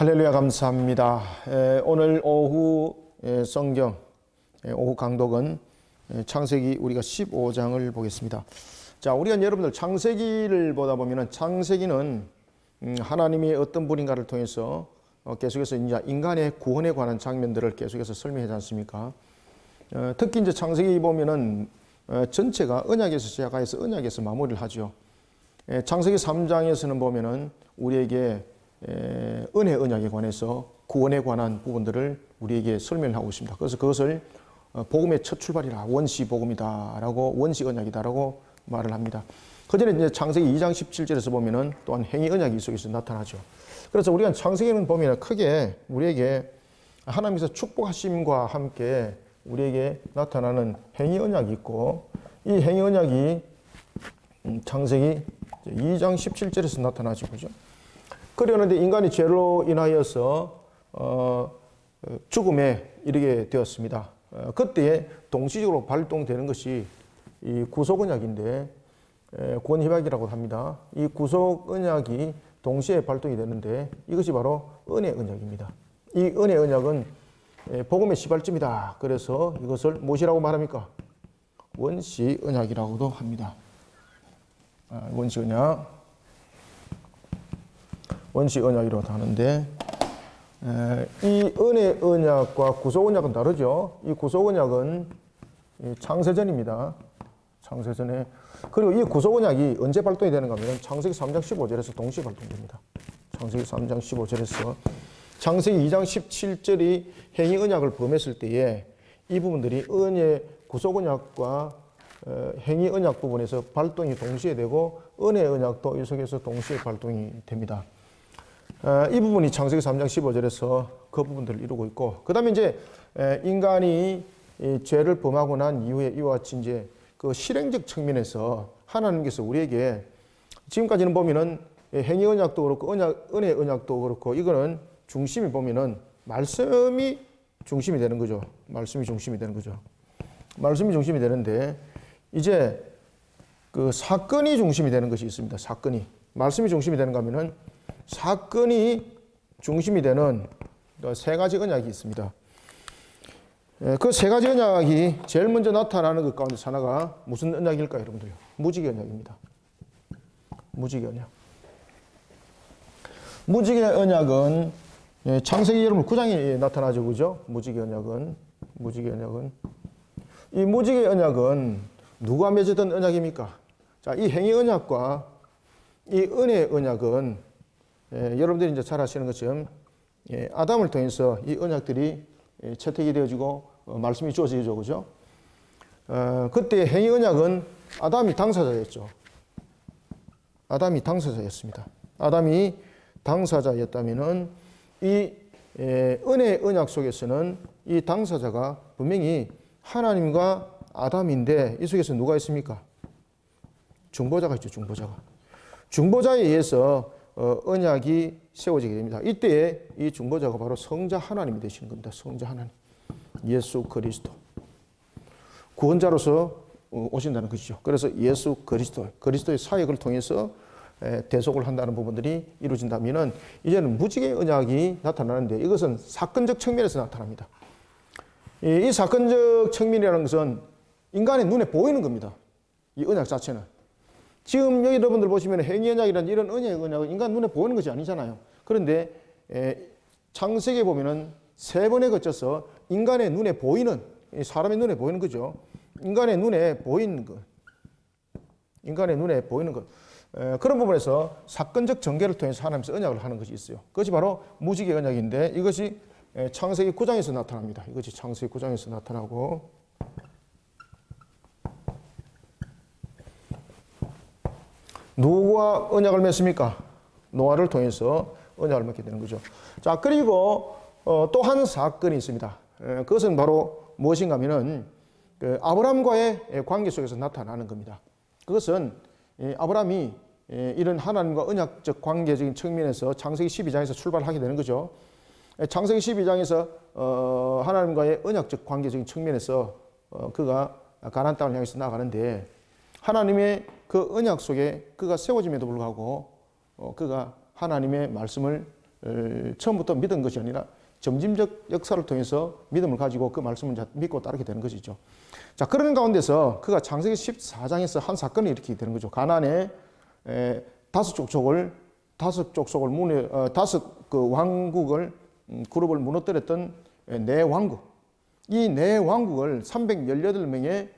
할렐루야 감사합니다. 오늘 오후 성경 오후 강독은 창세기 우리가 15장을 보겠습니다. 자, 우리가 여러분들 창세기를 보다 보면은 창세기는 하나님이 어떤 분인가를 통해서 계속해서 이제 인간의 구원에 관한 장면들을 계속해서 설명하지 않습니까? 특히 이제 창세기 보면은 전체가 언약에서 시작해서 언약에서 마무리를 하죠. 창세기 3장에서는 보면은 우리에게 은혜 언약에 관해서 구원에 관한 부분들을 우리에게 설명을 하고 있습니다. 그래서 그것을 복음의 첫 출발이라 원시 복음이다라고 원시 언약이다라고 말을 합니다. 그 전에 이제 창세기 2장 17절에서 보면은 또한 행위 언약이 이 속에서 나타나죠. 그래서 우리가 창세기는 보면 크게 우리에게 하나님께서 축복하심과 함께 우리에게 나타나는 행위 언약이 있고, 이 행위 언약이 창세기 2장 17절에서 나타나죠. 그죠? 그러는데 인간이 죄로 인하여서 죽음에 이르게 되었습니다. 그때에 동시적으로 발동되는 것이 이 구속 언약인데 구원 희박이라고 합니다. 이 구속 언약이 동시에 발동이 되는데 이것이 바로 은혜 언약입니다. 이 은혜 언약은 복음의 시발점이다. 그래서 이것을 무엇이라고 말합니까? 원시 언약이라고도 합니다. 원시 언약. 원시 언약이라고 하는데 이 은혜 언약과 구속 언약은 다르죠. 이 구속 언약은 창세전입니다. 창세전에. 그리고 이 구속 언약이 언제 발동이 되는가 하면 창세기 3장 15절에서 동시에 발동됩니다. 창세기 3장 15절에서 창세기 2장 17절이 행위 언약을 범했을 때에 이 부분들이 은혜 구속 언약과 행위 언약 부분에서 발동이 동시에 되고 은혜 언약도 이 속에서 동시에 발동이 됩니다. 이 부분이 창세기 3장 15절에서 그 부분들을 이루고 있고, 그 다음에 이제 인간이 죄를 범하고 난 이후에 이와 같이 이제 그 실행적 측면에서 하나님께서 우리에게 지금까지는 보면은 행위 언약도 그렇고 은혜 언약도 그렇고 이거는 중심이 보면은 말씀이 중심이 되는 거죠. 말씀이 중심이 되는 거죠. 말씀이 중심이 되는데 이제 그 사건이 중심이 되는 것이 있습니다. 사건이. 말씀이 중심이 되는가 하면은 사건이 중심이 되는 세 가지 언약이 있습니다. 그 세 가지 언약이 제일 먼저 나타나는 것 가운데 하나가 무슨 언약일까요, 여러분들요? 무지개 언약입니다. 무지개 언약. 무지개 언약은 창세기 여러분 9장에 나타나죠, 그죠? 무지개 언약은 이 무지개 언약은 누가 맺었던 언약입니까? 자, 이 행위 언약과 이 은혜 언약은 여러분들이 이제 잘 아시는 것처럼 아담을 통해서 이 언약들이 채택이 되어지고 말씀이 주어지죠, 그죠? 그때 행위 언약은 아담이 당사자였죠. 아담이 당사자였습니다. 아담이 당사자였다면은 이 은혜 언약 속에서는 이 당사자가 분명히 하나님과 아담인데 이 속에서 누가 있습니까? 중보자가 있죠, 중보자가. 중보자에 의해서 언약이 세워지게 됩니다. 이때에 이 중보자가 바로 성자 하나님이 되시는 겁니다. 성자 하나님. 예수 그리스도. 구원자로서 오신다는 것이죠. 그래서 예수 그리스도의 사역을 통해서 대속을 한다는 부분들이 이루어진다면은 이제는 무지개 언약이 나타나는데 이것은 사건적 측면에서 나타납니다. 이 사건적 측면이라는 것은 인간의 눈에 보이는 겁니다. 이 언약 자체는. 지금 여러분들 보시면 행위 언약이라는 이런 은혜 언약은 인간 눈에 보이는 것이 아니잖아요. 그런데 창세기에 보면은 세 번에 거쳐서 인간의 눈에 보이는, 사람의 눈에 보이는 거죠. 인간의 눈에 보이는 것. 인간의 눈에 보이는 것. 그런 부분에서 사건적 전개를 통해서 하나님께서 언약을 하는 것이 있어요. 그것이 바로 무지개 언약인데 이것이 창세기 9장에서 나타납니다. 이것이 창세기 9장에서 나타나고, 누구와 언약을 맺습니까? 노아를 통해서 언약을 맺게 되는 거죠. 자, 그리고 또 한 사건이 있습니다. 그것은 바로 무엇인가 하면은 아브라함과의 관계 속에서 나타나는 겁니다. 그것은 아브라함이 이런 하나님과 언약적 관계적인 측면에서 창세기 12장에서 출발하게 되는 거죠. 창세기 12장에서 하나님과의 언약적 관계적인 측면에서 그가 가나안 땅을 향해서 나아가는데 하나님의 그 언약 속에 그가 세워짐에도 불구하고 그가 하나님의 말씀을 처음부터 믿은 것이 아니라 점진적 역사를 통해서 믿음을 가지고 그 말씀을 믿고 따르게 되는 것이죠. 자, 그런 가운데서 그가 창세기 14장에서 한 사건이 이렇게 되는 거죠. 가나안의 다섯 족속을 다섯 그 왕국을 그룹을 무너뜨렸던 네 왕국. 이 네 왕국을 318명의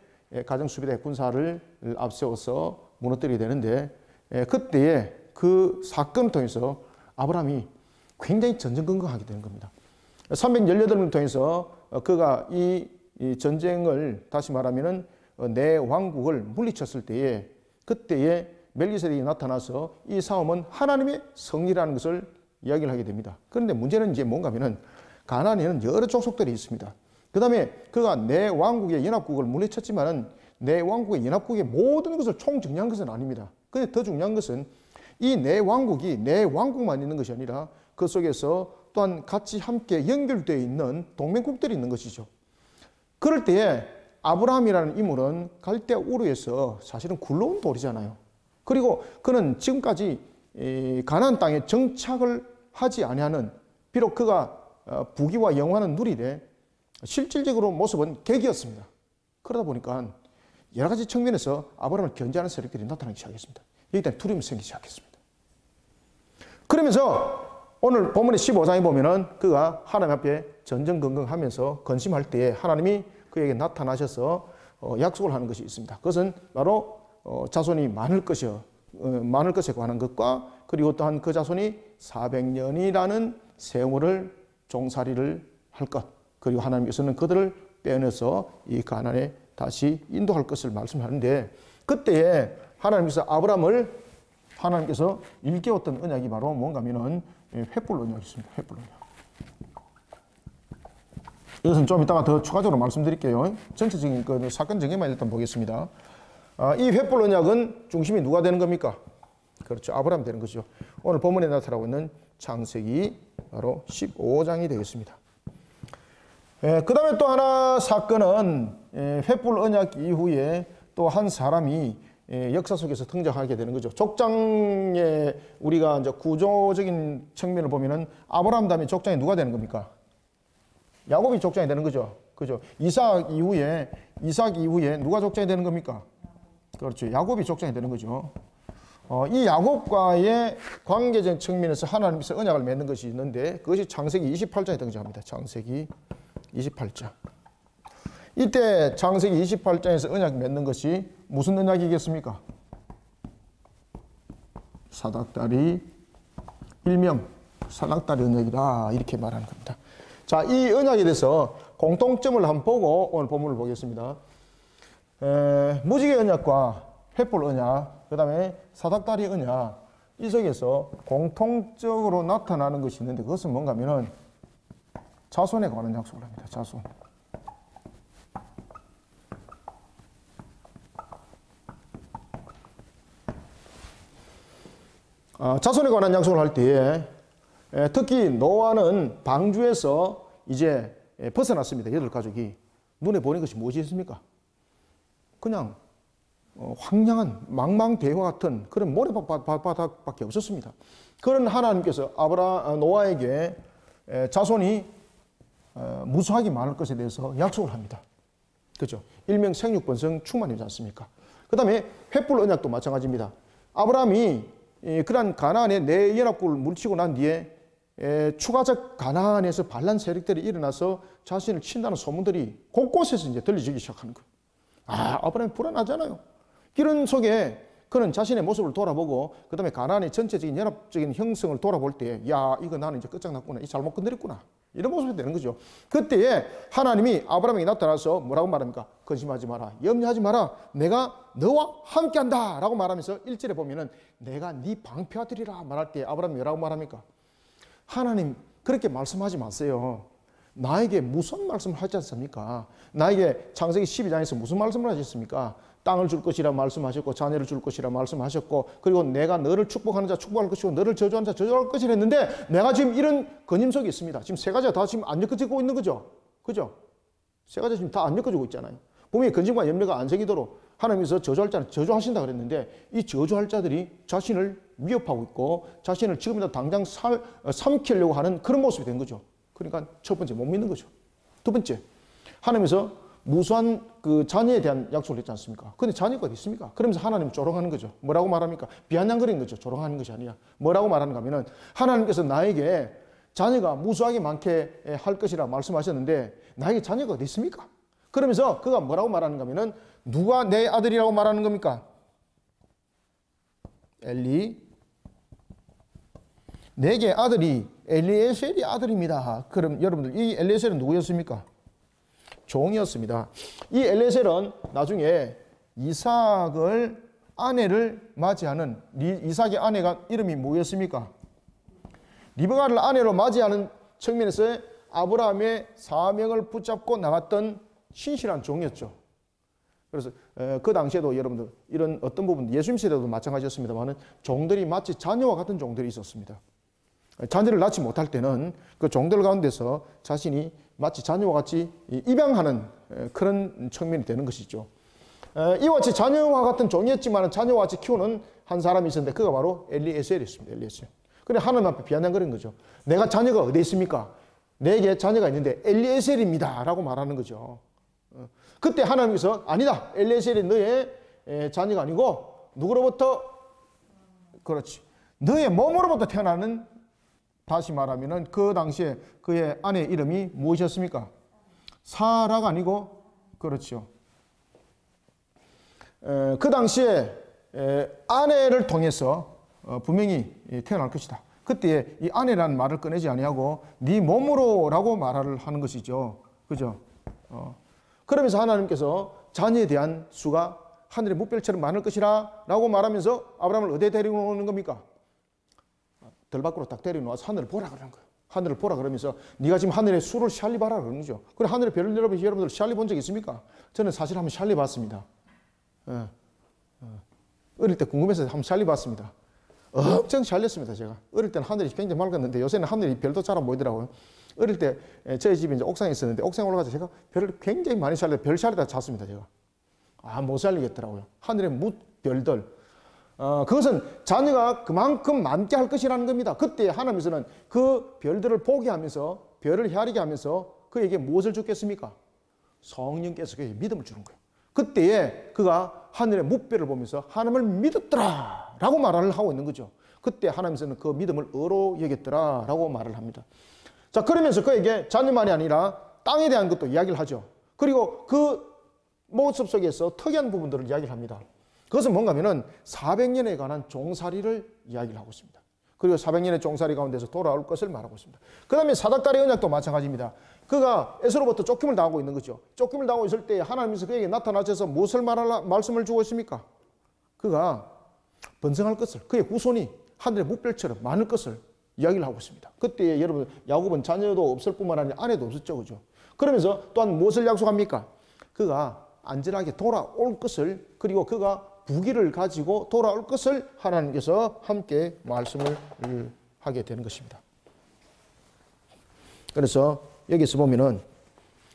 가정수비대 군사를 앞세워서 무너뜨리게 되는데 그때에 그 사건을 통해서 아브라함이 굉장히 전전긍긍하게 되는 겁니다. 318명을 통해서 그가 이 전쟁을 다시 말하면은 내 왕국을 물리쳤을 때에 그때에 멜기세덱이 나타나서 이 싸움은 하나님의 성리라는 것을 이야기를 하게 됩니다. 그런데 문제는 이제 뭔가 하면은 가나안에는 여러 족속들이 있습니다. 그 다음에 그가 내 왕국의 연합국을 물리쳤지만은 내 왕국의 연합국의 모든 것을 총정리한 것은 아닙니다. 근데 더 중요한 것은 이 내 왕국이 내 왕국만 있는 것이 아니라 그 속에서 또한 같이 함께 연결되어 있는 동맹국들이 있는 것이죠. 그럴 때에 아브라함이라는 인물은 갈대아 우르에서 사실은 굴러온 돌이잖아요. 그리고 그는 지금까지 가나안 땅에 정착을 하지 아니하는, 비록 그가 부귀와 영화는 누리되 실질적으로 모습은 객이었습니다. 그러다 보니까 여러 가지 측면에서 아브라함을 견제하는 세력들이 나타나기 시작했습니다. 여기다 두려움이 생기기 시작했습니다. 그러면서 오늘 본문의 15장에 보면은 그가 하나님 앞에 전전긍긍하면서 근심할 때에 하나님이 그에게 나타나셔서 약속을 하는 것이 있습니다. 그것은 바로 자손이 많을 것에 관한 것과 그리고 또한 그 자손이 400년이라는 세월을 종살이를 할 것, 그리고 하나님께서는 그들을 빼내서 이 가나안에 다시 인도할 것을 말씀하는데 그때에 하나님께서 아브라함을 하나님께서 일깨웠던 언약이 바로 뭔가 하면은 횃불 언약이 있습니다. 횃불 언약. 이것은 좀 이따가 더 추가적으로 말씀드릴게요. 전체적인 그 사건 전개만 일단 보겠습니다. 이 횃불 언약은 중심이 누가 되는 겁니까? 그렇죠. 아브라함이 되는 것이죠. 오늘 본문에 나타나고 있는 창세기 바로 15장이 되겠습니다. 그 다음에 또 하나 사건은 횃불 언약 이후에 또 한 사람이 역사 속에서 등장하게 되는 거죠. 족장에 우리가 이제 구조적인 측면을 보면은 아브라함 다음에 족장이 누가 되는 겁니까? 야곱이 족장이 되는 거죠. 그죠? 이삭 이후에 누가 족장이 되는 겁니까? 그렇죠. 야곱이 족장이 되는 거죠. 이 야곱과의 관계적 측면에서 하나님께서 언약을 맺는 것이 있는데 그것이 창세기 28장에 등장합니다. 창세기 28장. 이때 창세기 28장에서 언약 맺는 것이 무슨 언약이겠습니까? 사닥다리 일명 사닥다리 언약이다 이렇게 말하는 겁니다. 자, 이 언약에 대해서 공통점을 한번 보고 오늘 본문을 보겠습니다. 무지개 언약과 횃불 언약, 그 다음에 사닥다리 언약, 이 속에서 공통적으로 나타나는 것이 있는데 그것은 뭔가 하면은 자손에 관한 약속을 합니다. 자손. 자손에 관한 약속을 할 때에 특히 노아는 방주에서 이제 벗어났습니다. 8가족이. 눈에 보이는 것이 무엇이 있습니까? 그냥 황량한 망망대화 같은 그런 모래바닥밖에 없었습니다. 그런 하나님께서 노아에게 자손이 무수하게 많을 것에 대해서 약속을 합니다. 그렇죠? 일명 생육번성 충만이지 않습니까? 그 다음에 횃불 언약도 마찬가지입니다. 아브라함이 그러한 가나안의 내 연합국을 물치고 난 뒤에 추가적 가나안에서 반란 세력들이 일어나서 자신을 친다는 소문들이 곳곳에서 이제 들리기 시작하는 거예요. 아브라함이 불안하잖아요. 이런 속에 그는 자신의 모습을 돌아보고 그 다음에 가나안의 전체적인 연합적인 형성을 돌아볼 때 야, 이거 나는 이제 끝장났구나. 이 잘못 건드렸구나. 이런 모습이 되는 거죠. 그때에 하나님이 아브라함에게 나타나서 뭐라고 말합니까? 근심하지 마라. 염려하지 마라. 내가 너와 함께한다. 라고 말하면서 1절에 보면은 내가 네 방패하리라 말할 때 아브라함이 뭐라고 말합니까? 하나님 그렇게 말씀하지 마세요. 나에게 무슨 말씀을 하지 않습니까? 나에게 창세기 12장에서 무슨 말씀을 하셨습니까? 땅을 줄 것이라 말씀하셨고 자녀를 줄 것이라 말씀하셨고 그리고 내가 너를 축복하는 자 축복할 것이고 너를 저주하는 자 저주할 것이라 했는데 내가 지금 이런 근심 속에 있습니다. 지금 세 가지가 다 지금 안 엮어지고 있는 거죠. 그죠? 세 가지가 지금 다 안 엮어지고 있잖아요. 분명히 근심과 염려가 안 생기도록 하나님께서 저주할 자는 저주하신다 그랬는데 이 저주할 자들이 자신을 위협하고 있고 자신을 지금이라도 당장 삼키려고 하는 그런 모습이 된 거죠. 그러니까 첫 번째 못 믿는 거죠. 두 번째, 하나님께서 무수한 그 자녀에 대한 약속을 했지 않습니까? 근데 자녀가 어디 있습니까? 그러면서 하나님 조롱하는 거죠. 뭐라고 말합니까? 비아냥거리는 거죠. 조롱하는 것이 아니라. 뭐라고 말하는가 하면은 하나님께서 나에게 자녀가 무수하게 많게 할 것이라 말씀하셨는데 나에게 자녀가 어디 있습니까? 그러면서 그가 뭐라고 말하는가 하면은 누가 내 아들이라고 말하는 겁니까? 엘리. 내게 아들이 엘리에셀이 아들입니다. 그럼 여러분들 이 엘리에셀은 누구였습니까? 종이었습니다. 이 엘리에셀은 나중에 이삭을 아내를 맞이하는 이삭의 아내가 이름이 뭐였습니까? 리브가를 아내로 맞이하는 측면에서 아브라함의 사명을 붙잡고 나갔던 신실한 종이었죠. 그래서 그 당시에도 여러분들 이런 어떤 부분 예수님 세대도 마찬가지였습니다만 종들이 마치 자녀와 같은 종들이 있었습니다. 자녀를 낳지 못할 때는 그 종들 가운데서 자신이 마치 자녀와 같이 입양하는 그런 측면이 되는 것이죠. 이와 같이 자녀와 같은 종이었지만 자녀와 같이 키우는 한 사람이 있었는데 그가 바로 엘리에셀이었습니다. 엘리에셀. 근데 하나님 앞에 비아냥거리는 거죠. 내가 자녀가 어디 있습니까? 내게 자녀가 있는데 엘리에셀입니다 라고 말하는 거죠. 그때 하나님께서 아니다. 엘리에셀이 너의 자녀가 아니고 누구로부터? 그렇지. 너의 몸으로부터 태어나는, 다시 말하면은 그 당시에 그의 아내 이름이 무엇이었습니까? 사라가 아니고, 그렇죠. 그 당시에 아내를 통해서 분명히 태어날 것이다. 그때 이 아내라는 말을 꺼내지 아니하고 네 몸으로라고 말을 하는 것이죠. 그죠? 그러면서 하나님께서 자녀에 대한 수가 하늘의 뭇별처럼 많을 것이라 라고 말하면서 아브라함을 어디에 데리고 오는 겁니까? 들 밖으로 딱 데리고 와서 하늘을 보라 그러는 거예요. 하늘을 보라 그러면서 네가 지금 하늘의 수를 샬리 봐라 그러는 거죠. 그래 하늘의 별을 여러분들 샬리 본 적 있습니까? 저는 사실 한번 샬리 봤습니다. 어릴 때 궁금해서 한번 샬리 봤습니다. 엄청 샬렸습니다. 제가 어릴 때는 하늘이 굉장히 맑았는데 요새는 하늘이 별도 잘 안 보이더라고요. 어릴 때 저희 집이 이제 옥상에 있었는데 옥상에 올라가서 제가 별을 굉장히 많이 샬려 별 샬리다 잤습니다. 제가 못 살리겠더라고요. 하늘의 뭇별들. 그것은 자녀가 그만큼 많게 할 것이라는 겁니다. 그때 하나님께서는 그 별들을 보게 하면서 별을 헤아리게 하면서 그에게 무엇을 주겠습니까? 성령께서 그에게 믿음을 주는 거예요. 그때에 그가 하늘의 뭇별을 보면서 하나님을 믿었더라 라고 말을 하고 있는 거죠. 그때 하나님께서는 그 믿음을 의로 여겼더라 라고 말을 합니다. 자, 그러면서 그에게 자녀만이 아니라 땅에 대한 것도 이야기를 하죠. 그리고 그 모습 속에서 특이한 부분들을 이야기를 합니다. 그것은 뭔가 하면은 400년에 관한 종살이를 이야기를 하고 있습니다. 그리고 400년의 종살이 가운데서 돌아올 것을 말하고 있습니다. 그 다음에 사닥다리 언약도 마찬가지입니다. 그가 에서로부터 쫓김을 당하고 있는 거죠. 쫓김을 당하고 있을 때 하나님께서 그에게 나타나셔서 무엇을 말씀을 주고 있습니까? 그가 번성할 것을, 그의 후손이 하늘의 뭇별처럼 많을 것을 이야기를 하고 있습니다. 그때 여러분 야곱은 자녀도 없을 뿐만 아니라 아내도 없었죠. 그죠? 그러면서 또한 무엇을 약속합니까? 그가 안전하게 돌아올 것을, 그리고 그가 부귀를 가지고 돌아올 것을 하나님께서 함께 말씀을 하게 되는 것입니다. 그래서 여기서 보면은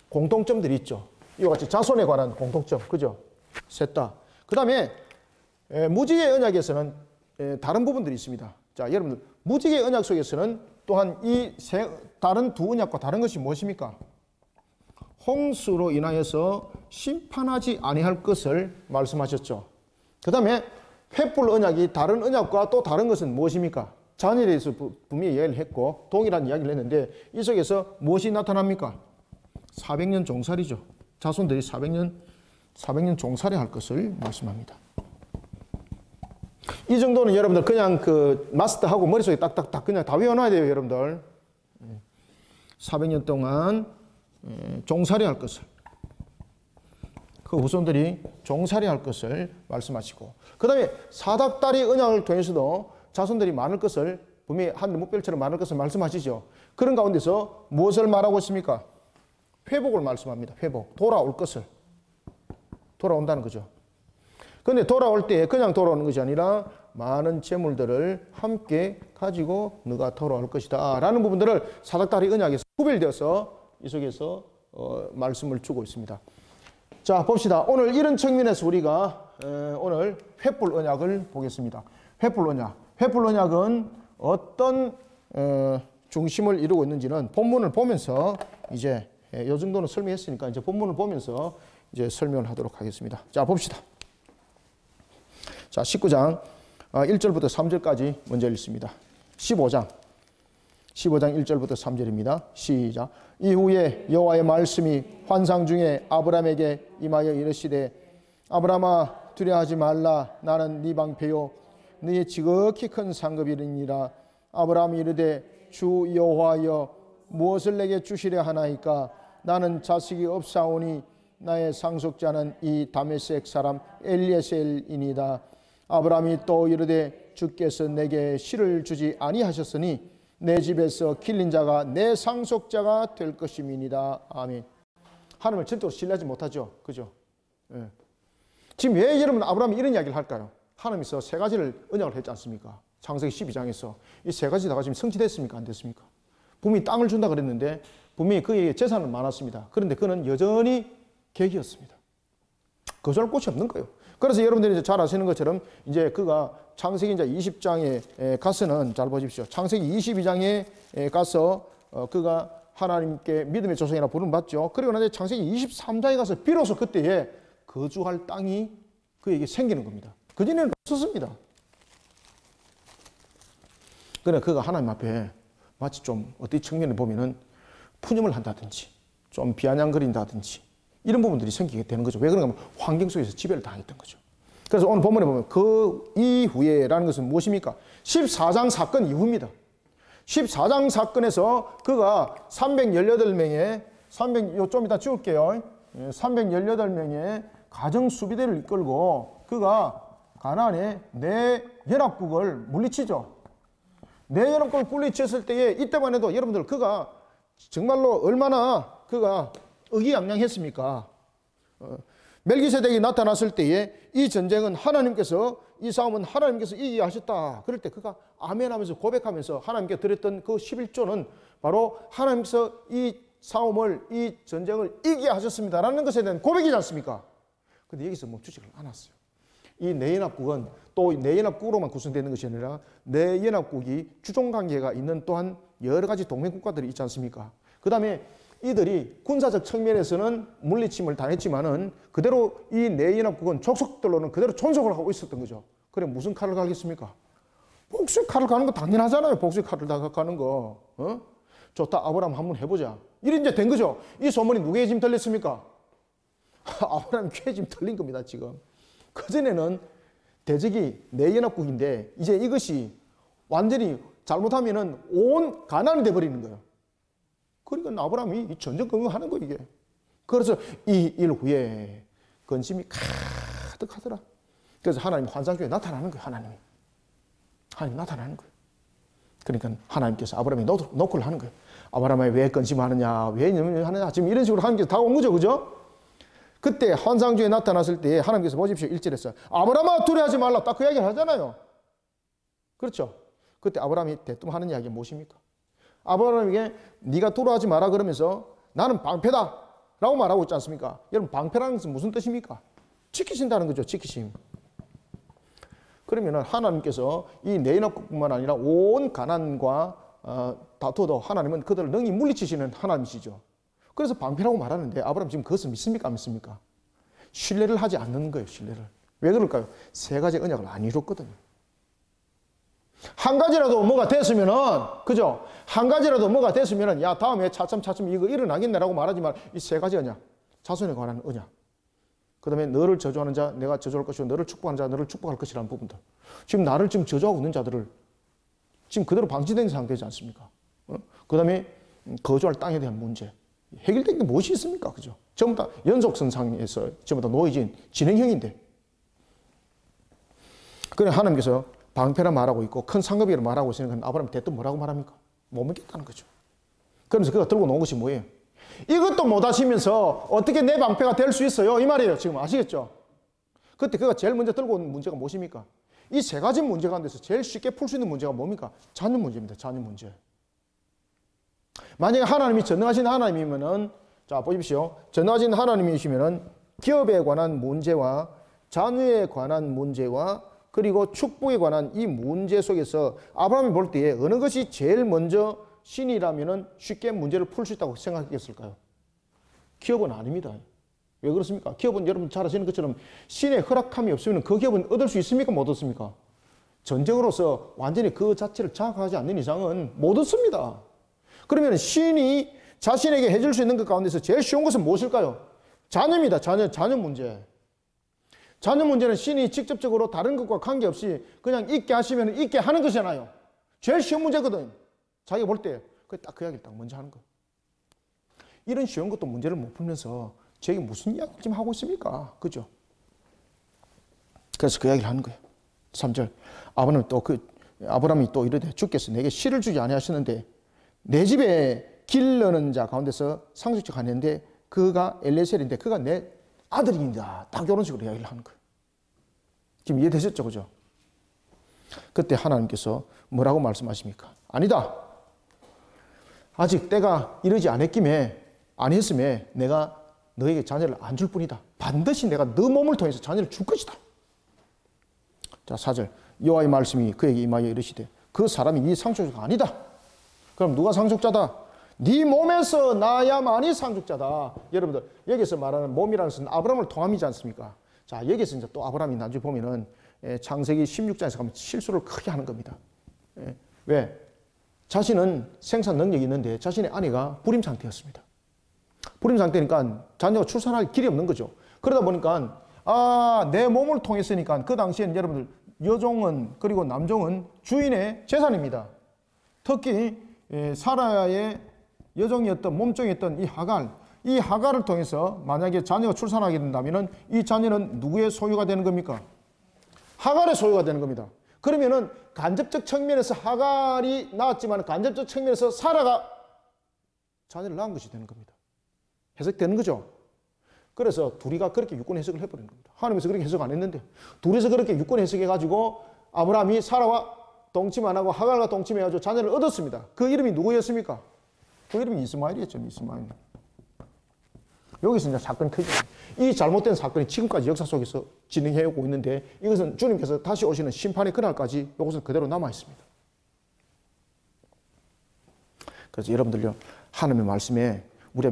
공통점들이 있죠. 이와 같이 자손에 관한 공통점, 그죠? 셋 다. 그 다음에 무지개 언약에서는 다른 부분들이 있습니다. 자, 여러분들 무지개 언약 속에서는 또한 이 다른 두 언약과 다른 것이 무엇입니까? 홍수로 인하여서 심판하지 아니할 것을 말씀하셨죠. 그 다음에 횃불 언약이 다른 언약과 또 다른 것은 무엇입니까? 자녀에 대해서 분명히 이야기를 했고 동일한 이야기를 했는데 이 속에서 무엇이 나타납니까? 400년 종살이죠. 자손들이 400년 종살이 할 것을 말씀합니다. 이 정도는 여러분들 그냥 그 마스터하고 머릿속에 딱딱딱 그냥 다 외워놔야 돼요, 여러분들. 400년 동안 종살이 할 것을, 그 후손들이 종살이 할 것을 말씀하시고, 그 다음에 사닥다리 언약을 통해서도 자손들이 많을 것을, 분명히 하늘 뭇별처럼 많을 것을 말씀하시죠. 그런 가운데서 무엇을 말하고 있습니까? 회복을 말씀합니다. 회복, 돌아올 것을, 돌아온다는 거죠. 그런데 돌아올 때 그냥 돌아오는 것이 아니라 많은 재물들을 함께 가지고 너가 돌아올 것이다 라는 부분들을 사닥다리 언약에서 구별되어서 이 속에서 말씀을 주고 있습니다. 자, 봅시다. 오늘 이런 측면에서 우리가 오늘 횃불 언약을 보겠습니다. 횃불 언약. 횃불 언약은 어떤 중심을 이루고 있는지는 본문을 보면서 이제 이 정도는 설명했으니까 이제 본문을 보면서 이제 설명을 하도록 하겠습니다. 자, 봅시다. 자, 19장 1절부터 3절까지 먼저 읽습니다. 15장 1절부터 3절입니다. 시작. 이후에 여호와의 말씀이 환상 중에 아브라함에게 임하여 이르시되 아브라함아 두려워하지 말라. 나는 네 방패요 너의 지극히 큰 상급이니라. 아브라함이 이르되 주 여호와여 무엇을 내게 주시려 하나이까. 나는 자식이 없사오니 나의 상속자는 이 다메섹 사람 엘리에셀이니이다. 아브라함이 또 이르되 주께서 내게 실을 주지 아니하셨으니 내 집에서 길린 자가 내 상속자가 될 것임이니이다. 아멘. 하나님을 전적으로 신뢰하지 못하죠. 그죠? 예. 지금 왜 여러분 아브라함이 이런 이야기를 할까요? 하나님께서 세 가지를 언약을 했지 않습니까? 창세기 12장에서 이 세 가지 다가 지금 성취됐습니까? 안 됐습니까? 분명히 땅을 준다 그랬는데 분명히 그에게 재산은 많았습니다. 그런데 그는 여전히 객이었습니다. 거절할 곳이 없는 거예요. 그래서 여러분들이 이제 잘 아시는 것처럼 이제 그가 창세기 이제 20장에 가서는 잘 보십시오. 창세기 22장에 가서 그가 하나님께 믿음의 조상이라 부름 받죠. 그리고 나서 창세기 23장에 가서 비로소 그때에 거주할 땅이 그에게 생기는 겁니다. 그전에는 없었습니다. 그러나 그가 하나님 앞에 마치 좀 어떤 측면을 보면은 푸념을 한다든지 좀 비아냥거린다든지 이런 부분들이 생기게 되는 거죠. 왜 그런가 하면 환경 속에서 지배를 당했던 거죠. 그래서 오늘 본문에 보면 그 이후에라는 것은 무엇입니까? 14장 사건 이후입니다. 14장 사건에서 그가 318명의 좀 이따 지울게요. 318명의 가정 수비대를 이끌고 그가 가나안의 네 연합국을 물리치죠. 네 연합국을 물리쳤을 때에 이때만 해도 여러분들 그가 정말로 얼마나 그가 의기양양했습니까? 멜기세덱이 나타났을 때에 이 전쟁은 하나님께서 이 싸움은 하나님께서 이기게 하셨다. 그럴 때 그가 아멘하면서 고백하면서 하나님께 드렸던 그 11조는 바로 하나님께서 이 싸움을 이 전쟁을 이기게 하셨습니다라는 것에 대한 고백이지 않습니까? 근데 여기서 멈추지를 않았어요. 이 내연합국은 또 내연합국으로만 구성되는 것이 아니라 내연합국이 주종관계가 있는 또한 여러 가지 동맹국가들이 있지 않습니까? 그 다음에 이들이 군사적 측면에서는 물리침을 당했지만은 그대로 이 내연합국은 족속들로는 그대로 존속을 하고 있었던 거죠. 그래 무슨 칼을 갈겠습니까? 복수의 칼을 가는 거 당연하잖아요. 복수의 칼을 다 가는 거. 좋다. 아브라함 한번 해보자. 이래 이제 된 거죠. 이 소문이 누구의 짐 들렸습니까? 아브라함 귀에 짐 들린 겁니다. 지금. 그전에는 대적이 내연합국인데 이제 이것이 완전히 잘못하면은 온 가난이 돼버리는 거예요. 그러니까 아브라함이 전쟁 경영하는 거예요, 이게. 그래서 이 일 후에 근심이 가득하더라. 그래서 하나님 환상 중에 나타나는 거예요, 하나님 나타나는 거예요. 그러니까 하나님께서 아브라함이 노크를 하는 거예요. 아브라함이 왜 근심하느냐, 왜 하느냐, 지금 이런 식으로 하나님께서 다가온 거죠, 그죠? 그때 환상 중에 나타났을 때 하나님께서 보십시오, 1절에서 아브라함아 두려워하지 말라, 딱 그 이야기를 하잖아요. 그렇죠? 그때 아브라함이 대뜸하는 이야기가 무엇입니까? 아브라함에게 네가 두려워하지 마라 그러면서 나는 방패다 라고 말하고 있지 않습니까? 여러분 방패라는 것은 무슨 뜻입니까? 지키신다는 거죠. 지키심. 그러면 하나님께서 이 내연합국뿐만 아니라 온 가난과 다투어도 하나님은 그들을 능히 물리치시는 하나님이시죠. 그래서 방패라고 말하는데 아브라함 지금 그것을 믿습니까? 안 믿습니까? 신뢰를 하지 않는 거예요. 신뢰를. 왜 그럴까요? 세 가지 언약을 안 이뤘거든요. 한 가지라도 뭐가 됐으면은, 그죠? 한 가지라도 뭐가 됐으면은, 야, 다음에 차츰 이거 일어나겠네라고 말하지만, 이 세 가지 언약, 자손에 관한 언약. 그 다음에 너를 저주하는 자, 내가 저주할 것이고, 너를 축복하는 자, 너를 축복할 것이라는 부분들. 지금 나를 지금 저주하고 있는 자들을 지금 그대로 방치된 상태지 않습니까? 그 다음에 거주할 땅에 대한 문제. 해결된 게 무엇이 있습니까? 그죠? 전부 다 연속선상에서 전부 다 놓여진 진행형인데. 그래, 하나님께서 방패라 말하고 있고 큰 상급이라 말하고 있으니까 아브라함이 대뜸 뭐라고 말합니까? 못 믿겠다는 거죠. 그러면서 그가 들고 놓은 것이 뭐예요? 이것도 못 하시면서 어떻게 내 방패가 될 수 있어요? 이 말이에요. 지금 아시겠죠? 그때 그가 제일 먼저 들고 온 문제가 무엇입니까? 이 세 가지 문제 가운데서 제일 쉽게 풀 수 있는 문제가 뭡니까? 자녀 문제입니다. 자녀 문제. 만약에 하나님이 전능하신 하나님이면은, 자, 보십시오. 전능하신 하나님이시면은 기업에 관한 문제와 자녀에 관한 문제와 그리고 축복에 관한 이 문제 속에서 아브라함이 볼 때에 어느 것이 제일 먼저 신이라면 쉽게 문제를 풀 수 있다고 생각했을까요? 기업은 아닙니다. 왜 그렇습니까? 기업은 여러분 잘 아시는 것처럼 신의 허락함이 없으면 그 기업은 얻을 수 있습니까? 못 얻습니까? 전쟁으로서 완전히 그 자체를 장악하지 않는 이상은 못 얻습니다. 그러면 신이 자신에게 해줄 수 있는 것 가운데서 제일 쉬운 것은 무엇일까요? 자녀입니다. 자녀 문제. 자녀 문제는 신이 직접적으로 다른 것과 관계없이 그냥 있게 하시면 있게 하는 것이잖아요. 제일 쉬운 문제거든. 자기가 볼 때 딱 그 이야기를 딱 먼저 하는 거. 이런 쉬운 것도 문제를 못 풀면서 저에게 무슨 이야기 지금 하고 있습니까? 그죠? 그래서 그 이야기를 하는 거예요. 3절. 아브라함이 또 이르되 주께서 내게 씨를 주지 아니하셨는데 내 집에 길르는 자 가운데서 상속자가 있는데 그가 엘리에셀인데 그가 내 아들입니다. 딱 이런 식으로 이야기를 하는 거예요. 지금 이해되셨죠? 그죠? 그때 하나님께서 뭐라고 말씀하십니까? 아니다. 아직 때가 이르지 않았음에 내가 너에게 자녀를 안 줄 뿐이다. 반드시 내가 너 몸을 통해서 자녀를 줄 것이다. 자, 4절. 여호와의 말씀이 그에게 임하여 이르시되 그 사람이 네 상속자가 아니다. 그럼 누가 상속자다? 네 몸에서 나야만이 상속자다. 여러분들 여기서 말하는 몸이라는 것은 아브라함을 통함이지 않습니까? 자, 여기서 이제 또 아브라함이 나중에 보면은 창세기 16장에서 가면 실수를 크게 하는 겁니다. 왜? 자신은 생산 능력이 있는데 자신의 아내가 불임 상태였습니다. 불임 상태니까 자녀가 출산할 길이 없는 거죠. 그러다 보니까 내 몸을 통했으니까 그 당시에는 여러분들 여종은 그리고 남종은 주인의 재산입니다. 특히 사라의 여종이었던 몸종이었던 이 하갈을 통해서 만약에 자녀가 출산하게 된다면 이 자녀는 누구의 소유가 되는 겁니까? 하갈의 소유가 되는 겁니다. 그러면은 간접적 측면에서 하갈이 낳았지만 간접적 측면에서 사라가 자녀를 낳은 것이 되는 겁니다. 해석되는 거죠. 그래서 둘이가 그렇게 유권 해석을 해버리는 겁니다. 하나님께서 그렇게 해석 안 했는데 둘이서 그렇게 유권 해석해가지고 아브라함이 사라와 동침 안 하고 하갈과 동침해가지고 자녀를 얻었습니다. 그 이름이 누구였습니까? 그 이름이 이스마엘이었죠. 이스마엘. 여기서 이제 사건이 터지죠. 이 잘못된 사건이 지금까지 역사 속에서 진행해오고 있는데 이것은 주님께서 다시 오시는 심판의 그날까지 이것은 그대로 남아 있습니다. 그래서 여러분들요, 하나님의 말씀에 우리가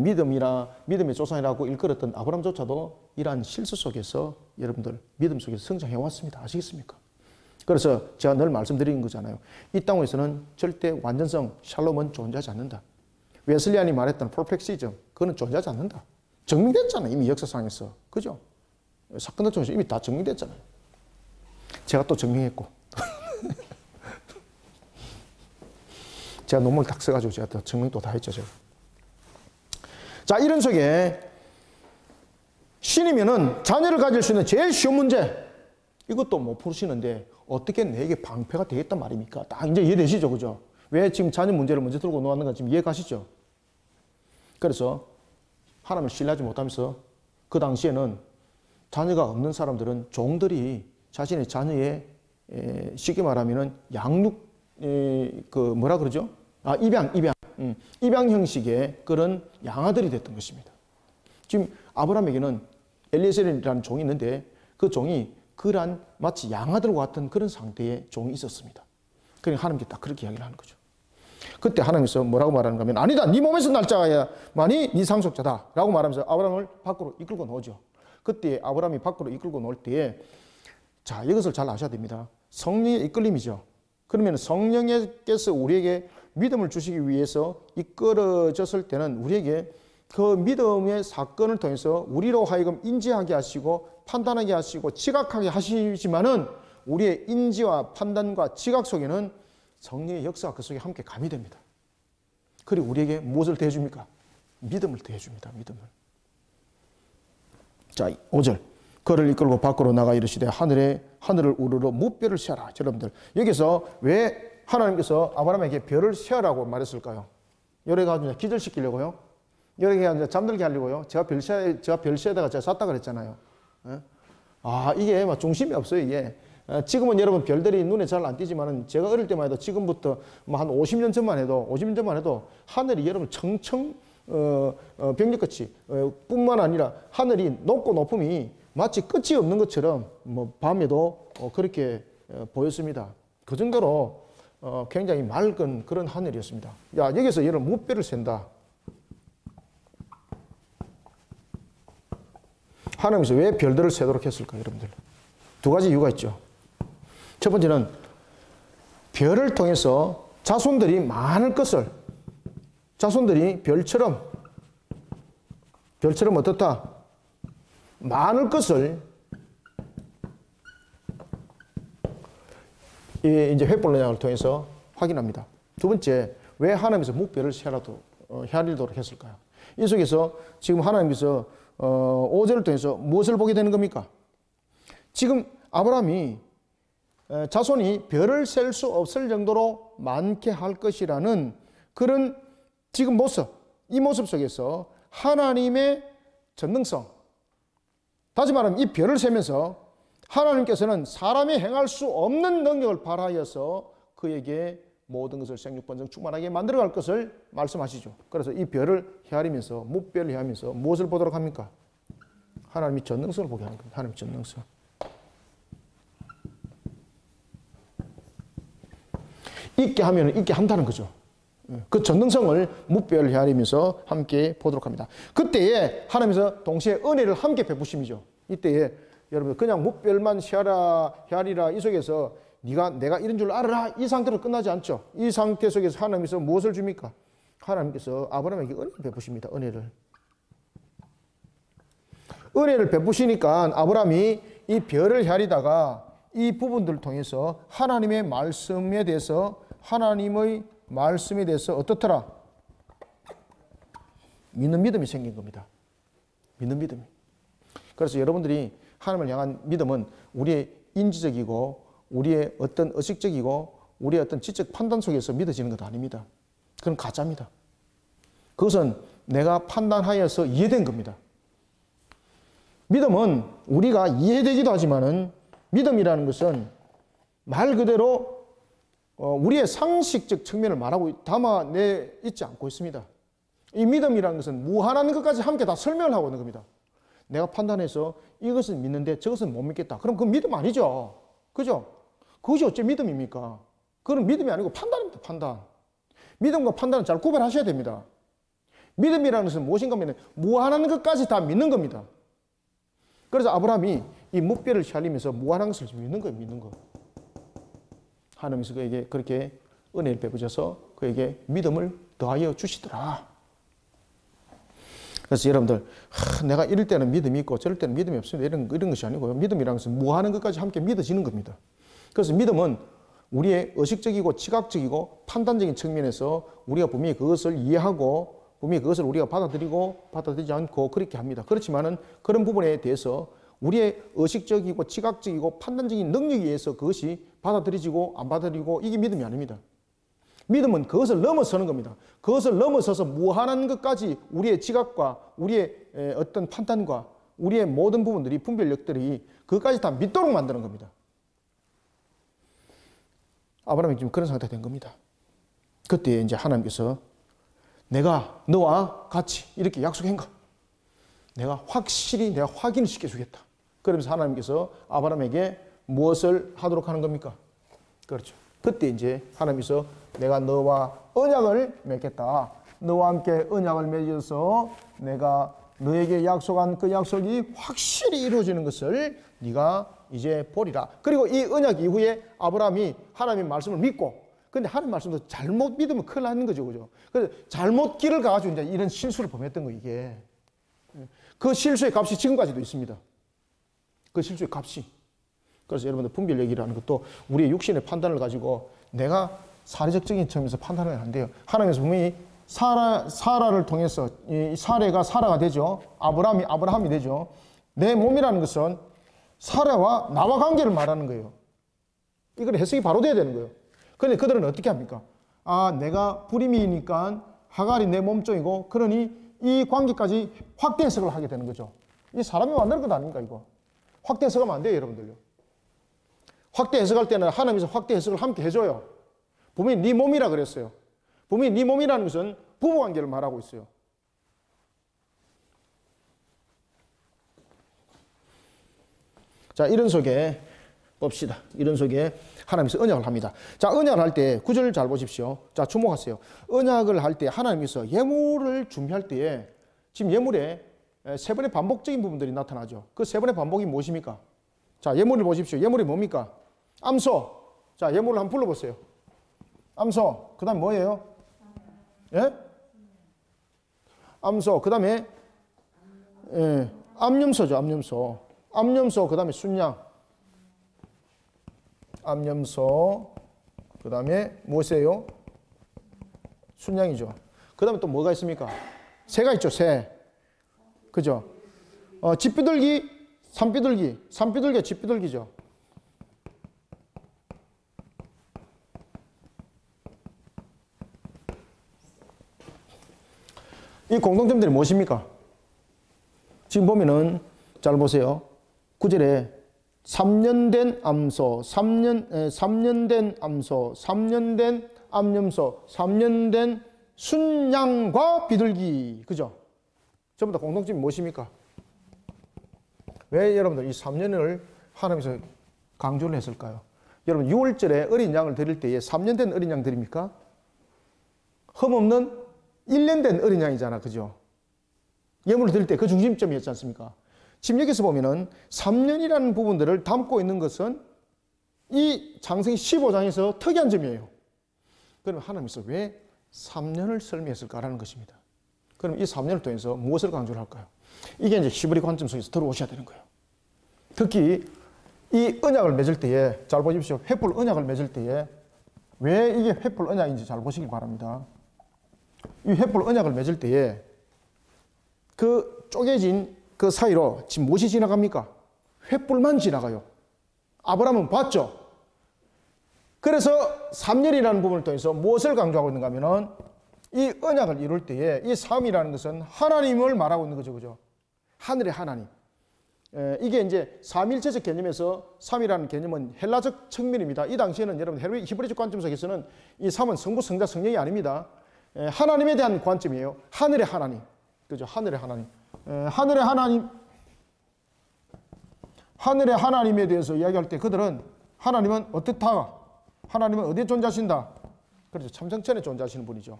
믿음의 조상이라고 일컬었던 아브라함조차도 이러한 실수 속에서 여러분들 믿음 속에서 성장해 왔습니다. 아시겠습니까? 그래서 제가 늘 말씀드리는 거잖아요. 이 땅에서는 절대 완전성, 샬롬은 존재하지 않는다. 웨슬리안이 말했던 퍼펙시즘, 그거는 존재하지 않는다. 증명됐잖아요. 이미 역사상에서. 그죠? 사건들 통해서 이미 다 증명됐잖아요. 제가 또 증명했고. 제가 논문을 딱 써가지고 제가 또 증명도 다 했죠. 제가. 자, 이런 속에 신이면은 자녀를 가질 수 있는 제일 쉬운 문제, 이것도 못 푸시는데 어떻게 내게 방패가 되겠단 말입니까? 딱 이제 이해되시죠? 그죠? 왜 지금 자녀 문제를 먼저 들고 놓았는가 지금 이해가시죠? 그래서 하나님을 신뢰하지 못하면서 그 당시에는 자녀가 없는 사람들은 종들이 자신의 자녀의 쉽게 말하면은 양육 뭐라 그러죠? 입양 형식의 그런 양아들이 됐던 것입니다. 지금 아브라함에게는 엘리에셀이라는 종이 있는데 그 종이 그러한 마치 양아들과 같은 그런 상태의 종이 있었습니다. 그러니까 하나님께 딱 그렇게 이야기를 하는 거죠. 그때 하나님께서 뭐라고 말하는가 하면 아니다. 네 몸에서 날 자야만이 네 상속자다 라고 말하면서 아브라함을 밖으로 이끌고 나오죠. 그때 아브라함이 밖으로 이끌고 나올 때에 자, 이것을 잘 아셔야 됩니다. 성령의 이끌림이죠. 그러면 성령께서 우리에게 믿음을 주시기 위해서 이끌어졌을 때는 우리에게 그 믿음의 사건을 통해서 우리로 하여금 인지하게 하시고 판단하게 하시고 지각하게 하시지만은 우리의 인지와 판단과 지각 속에는 성령의 역사가 그 속에 함께 가미됩니다. 그리고 우리에게 무엇을 더해줍니까? 믿음을 더해줍니다. 믿음을. 자, 5절. 그를 이끌고 밖으로 나가 이르시되 하늘을 우러러 무별을 세어라. 여러분들 여기서 왜 하나님께서 아브라함에게 별을 세어라고 말했을까요? 여러가 기절시키려고요? 여러가 잠들게 하려고요? 제가 별세에다가 제가 샀다 그랬잖아요. 이게 막 중심이 없어요. 이게 지금은 여러분 별들이 눈에 잘 안 띄지만은 제가 어릴 때만 해도 지금부터 뭐 한 50년 전만 해도 하늘이 여러분 청청 병력같이 뿐만 아니라 하늘이 높고 높음이 마치 끝이 없는 것처럼 뭐 밤에도 그렇게 보였습니다. 그 정도로 굉장히 맑은 그런 하늘이었습니다. 야, 여기서 이런 무뼈를 센다. 하나님께서 왜 별들을 세도록 했을까, 여러분들? 두 가지 이유가 있죠. 첫 번째는 별을 통해서 자손들이 많을 것을, 자손들이 별처럼 어떻다? 많을 것을 이제 횃불론약을 통해서 확인합니다. 두 번째, 왜 하나님께서 무뼈를 헤아리도록 했을까요? 이 속에서 지금 하나님께서 5절을 통해서 무엇을 보게 되는 겁니까? 지금 아브라함이 자손이 별을 셀 수 없을 정도로 많게 할 것이라는 그런 지금 모습, 이 모습 속에서 하나님의 전능성, 다시 말하면 이 별을 세면서 하나님께서는 사람이 행할 수 없는 능력을 발하여서 그에게 모든 것을 생육번성 충만하게 만들어갈 것을 말씀하시죠. 그래서 이 별을 헤아리면서, 무별을 헤아리면서 무엇을 보도록 합니까? 하나님의 전능성을 보게 하는 겁니다. 하나님의 전능성. 있게 하면 있게 한다는 거죠. 그 전능성을 무뼈를 헤아리면서 함께 보도록 합니다. 그때에 하나님께서 동시에 은혜를 함께 베푸심이죠. 이때에 여러분 그냥 무뼈만 헤아리라 이 속에서 내가 이런 줄 알아라 이 상태로 끝나지 않죠. 이 상태 속에서 하나님께서 무엇을 줍니까? 하나님께서 아브라함에게 은혜를 베푸십니다. 은혜를 베푸시니까 아브라함이 이 별을 헤아리다가 이 부분들을 통해서 하나님의 말씀에 대해서 어떻더라? 믿는 믿음이 생긴 겁니다. 믿는 믿음이. 그래서 여러분들이 하나님을 향한 믿음은 우리의 인지적이고 우리의 어떤 의식적이고 우리의 어떤 지적 판단 속에서 믿어지는 것 아닙니다. 그건 가짜입니다. 그것은 내가 판단하여서 이해된 겁니다. 믿음은 우리가 이해되기도 하지만은 믿음이라는 것은 말 그대로 우리의 상식적 측면을 담아내 있지 않고 있습니다. 이 믿음이라는 것은 무한한 것까지 함께 다 설명을 하고 있는 겁니다. 내가 판단해서 이것은 믿는데 저것은 못 믿겠다. 그럼 그건 믿음 아니죠. 그죠? 그것이 어째 믿음입니까? 그건 믿음이 아니고 판단입니다. 판단. 믿음과 판단은 잘 구별하셔야 됩니다. 믿음이라는 것은 무엇인가 하면 무한한 것까지 다 믿는 겁니다. 그래서 아브라함이 이 무뼈를 헤아리면서 무한한 것을 믿는 거예요. 믿는 거. 하나님께서 그에게 그렇게 은혜를 베푸셔서 그에게 믿음을 더하여 주시더라. 그래서 여러분들 내가 이럴 때는 믿음이 있고 저럴 때는 믿음이 없습니다. 이런 것이 아니고요. 믿음이라는 것은 무한한 것까지 함께 믿어지는 겁니다. 그래서 믿음은 우리의 의식적이고 지각적이고 판단적인 측면에서 우리가 분명히 그것을 이해하고 분명히 그것을 우리가 받아들이지 않고 그렇게 합니다. 그렇지만은 그런 부분에 대해서 우리의 의식적이고 지각적이고 판단적인 능력에 의해서 그것이 받아들이지고 안 받아들이고 이게 믿음이 아닙니다. 믿음은 그것을 넘어서는 겁니다. 그것을 넘어서서 무한한 것까지 우리의 지각과 우리의 어떤 판단과 우리의 모든 부분들이 분별력들이 그것까지 다 믿도록 만드는 겁니다. 아브라함이 지금 그런 상태가 된 겁니다. 그때 이제 하나님께서 내가 너와 같이 이렇게 약속한 거 내가 확인을 시켜주겠다. 그러면서 하나님께서 아브라함에게 무엇을 하도록 하는 겁니까? 그렇죠. 그때 이제 하나님께서 내가 너와 언약을 맺겠다. 너와 함께 언약을 맺어서 내가 너에게 약속한 그 약속이 확실히 이루어지는 것을 네가 이제 보리라. 그리고 이 언약 이후에 아브라함이 하나님의 말씀을 믿고 근데 하나님 말씀도 잘못 믿으면 큰일 나는 거죠. 그죠? 그래서 잘못 길을 가가지고 이제 이런 실수를 범했던 거 이게. 그 실수의 값이 지금까지도 있습니다. 그 실수의 값이. 그래서 여러분들 분별력이라는 것도 우리의 육신의 판단을 가지고 내가 사례적인 측면에서 판단하면 안 돼요. 하나님께서 분명히 사라를 통해서 이 사례가 사라가 되죠. 아브라함이 되죠. 내 몸이라는 것은 사라와 나와 관계를 말하는 거예요. 이건 해석이 바로 돼야 되는 거예요. 그런데 그들은 어떻게 합니까? 내가 불임이니까 하갈이 내 몸종이고 그러니 이 관계까지 확대 해석을 하게 되는 거죠. 이 사람이 만드는 것 아닙니까 이거? 확대 해석하면 안 돼요 여러분들요. 확대 해석할 때는 하나님께서 확대 해석을 함께 해줘요. 분명히 네 몸이라 그랬어요. 분명히 네 몸이라는 것은 부부관계를 말하고 있어요. 자, 이런 속에 봅시다. 이런 속에 하나님께서 언약을 합니다. 자, 언약을 할 때 구절을 잘 보십시오. 자, 주목하세요. 언약을 할 때 하나님께서 예물을 준비할 때에 지금 예물에 세 번의 반복적인 부분들이 나타나죠. 그 세 번의 반복이 무엇입니까? 자, 예물을 보십시오. 예물이 뭡니까? 암소. 자, 예물을 한번 불러보세요. 암소. 그 다음에 뭐예요? 예? 암소. 그 다음에 암염소죠. 암염소. 암염소. 그 다음에 순양. 암염소. 그 다음에 무엇이에요? 순양이죠. 그 다음에 또 뭐가 있습니까? 새가 있죠. 새. 그죠? 집비둘기, 산비둘기. 산비둘기가 집비둘기죠. 이 공통점들이 무엇입니까? 지금 보면은 잘 보세요. 9절에 3년 된 암소, 3년 된 암소, 3년 된 암염소, 3년 된 순양과 비둘기. 그죠? 전부 다 공통점이 무엇입니까? 왜 여러분들 이 3년을 하나님께서 강조를 했을까요? 여러분 6월절에 어린 양을 드릴 때에 3년 된 어린 양 드립니까? 흠없는 1년 된 어린 양이잖아. 그죠? 예물을 드릴 때 그 중심점이었지 않습니까? 지금 여기서 보면은 3년이라는 부분들을 담고 있는 것은 이 장세기 15장에서 특이한 점이에요. 그럼 하나님께서 왜 3년을 설명했을까라는 것입니다. 그럼 이 3년을 통해서 무엇을 강조를 할까요? 이게 이제 히브리 관점 속에서 들어오셔야 되는 거예요. 특히 이 언약을 맺을 때에 잘 보십시오. 횃불 언약을 맺을 때에 왜 이게 횃불 언약인지 잘 보시길 바랍니다. 이 횃불 언약을 맺을 때에 그 쪼개진 그 사이로 지금 무엇이 지나갑니까? 횃불만 지나가요. 아브라함은 봤죠? 그래서 3년이라는 부분을 통해서 무엇을 강조하고 있는가 하면은 이 언약을 이룰 때에 이 3이라는 것은 하나님을 말하고 있는 거죠. 그죠? 하늘의 하나님. 이게 이제 삼일체적 개념에서 3이라는 개념은 헬라적 측면입니다. 이 당시에는 여러분 히브리적 관점 속에서는 이 3은 성부, 성자, 성령이 아닙니다. 하나님에 대한 관점이에요. 하늘의 하나님. 그죠? 하늘의 하나님. 하늘의 하나님. 하늘의 하나님에 대해서 이야기할 때 그들은 하나님은 어떻다? 하나님은 어디에 존재하신다? 그렇죠. 참성천에 존재하시는 분이죠.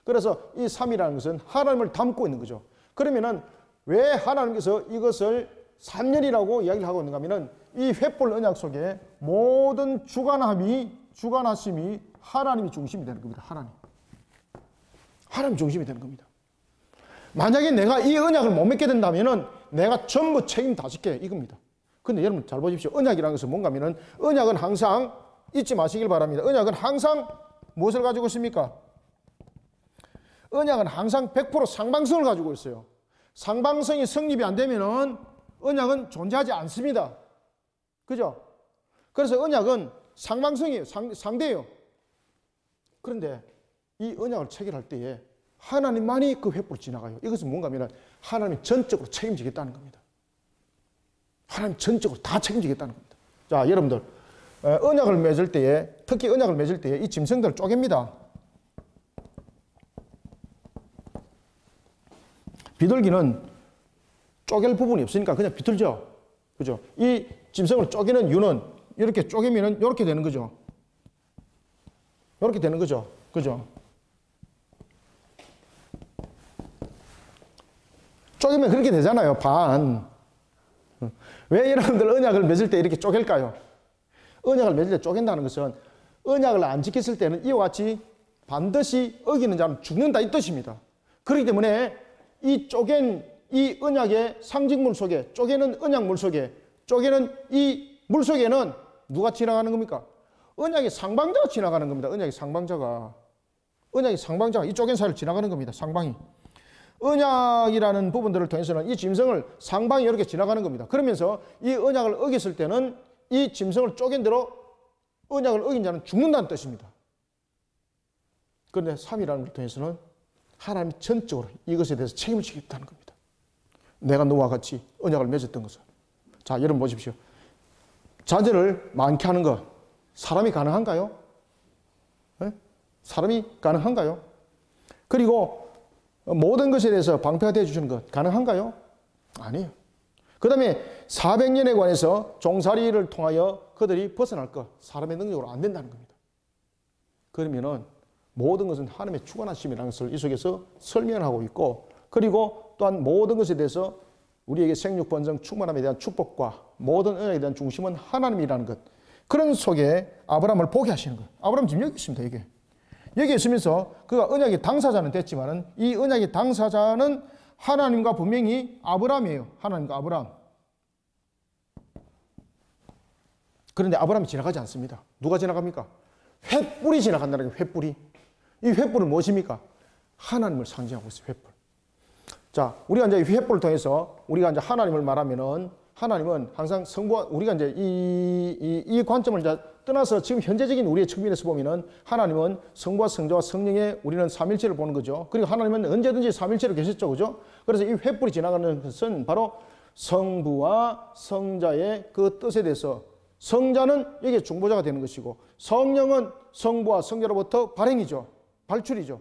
그래서 이 3이라는 것은 하나님을 담고 있는 거죠. 그러면은 왜 하나님께서 이것을 3년이라고 이야기를 하고 있는가 하면은 이 횃불 언약 속에 모든 주관하심이 하나님이 중심이 되는 겁니다. 하나님 중심이 되는 겁니다. 만약에 내가 이 언약을 못 맺게 된다면은 내가 전부 책임 다 질게 이겁니다. 근데 여러분 잘 보십시오. 언약이라는 것은 뭔가 하면은 언약은 항상 잊지 마시길 바랍니다. 언약은 항상 무엇을 가지고 있습니까? 언약은 항상 100% 상방성을 가지고 있어요. 상방성이 성립이 안 되면은 언약은 존재하지 않습니다. 그죠? 그래서 언약은 상방성이에요. 상대예요. 그런데 이 언약을 체결할 때에 하나님만이 그 횃불을 지나가요. 이것은 뭔가 하면 하나님이 전적으로 책임지겠다는 겁니다. 하나님 전적으로 다 책임지겠다는 겁니다. 자, 여러분들 언약을 맺을 때에 특히 언약을 맺을 때에 이 짐승들을 쪼갭니다. 비둘기는 쪼갤 부분이 없으니까 그냥 비틀죠. 그죠? 이 짐승을 쪼개는 이유는 이렇게 쪼개면은 이렇게 되는 거죠. 이렇게 되는 거죠. 그죠? 쪼개면 그렇게 되잖아요. 반. 왜 여러분들 언약을 맺을 때 이렇게 쪼갤까요? 언약을 맺을 때 쪼갠다는 것은 언약을 안 지켰을 때는 이와 같이 반드시 어기는 자는 죽는다 이 뜻입니다. 그렇기 때문에 이 쪼갠 이 언약의 상징물 속에 쪼개는 언약물 속에 쪼개는 이 물 속에는 누가 지나가는 겁니까? 언약의 상방자가 지나가는 겁니다. 언약의 상방자가 이 쪼갠 사이를 지나가는 겁니다. 상방이. 언약이라는 부분들을 통해서는 이 짐승을 상방이 이렇게 지나가는 겁니다. 그러면서 이 언약을 어겼을 때는 이 짐승을 쪼갠 대로 언약을 어긴 자는 죽는다는 뜻입니다. 그런데 3이라는 걸 통해서는 하나님이 전적으로 이것에 대해서 책임을 지겠다는 겁니다. 내가 너와 같이 언약을 맺었던 것은. 자, 여러분 보십시오. 자제를 많게 하는 것, 사람이 가능한가요? 네? 사람이 가능한가요? 그리고 모든 것에 대해서 방패가 되어주시는 것, 가능한가요? 아니에요. 그 다음에 400년에 관해서 종살이를 통하여 그들이 벗어날 것, 사람의 능력으로 안 된다는 겁니다. 그러면은 모든 것은 하나님의 주관하심이라는 것을 이 속에서 설명하고 있고, 그리고 또한 모든 것에 대해서 우리에게 생육, 번성, 충만함에 대한 축복과 모든 언약에 대한 중심은 하나님이라는 것, 그런 속에 아브라함을 보게 하시는 거예요. 아브라함 지금 여기 있습니다. 여기 있으면서 그가 언약의 당사자는 됐지만은 이 언약의 당사자는 하나님과 분명히 아브라함이에요. 하나님과 아브라함. 그런데 아브라함이 지나가지 않습니다. 누가 지나갑니까? 횃불이 지나간다는 거예요. 횃불이. 이 횃불은 무엇입니까? 하나님을 상징하고 있어요. 횃불. 자, 우리가 이제 이 횃불을 통해서 우리가 이제 하나님을 말하면은 하나님은 항상 성부와 우리가 이제 이 관점을 이제 떠나서 지금 현재적인 우리의 측면에서 보면은 하나님은 성부와 성자와 성령의 우리는 삼일체를 보는 거죠. 그리고 하나님은 언제든지 삼일체로 계셨죠. 그죠? 그래서 이 횃불이 지나가는 것은 바로 성부와 성자의 그 뜻에 대해서 성자는 여기에 중보자가 되는 것이고 성령은 성부와 성자로부터 발행이죠. 발출이죠.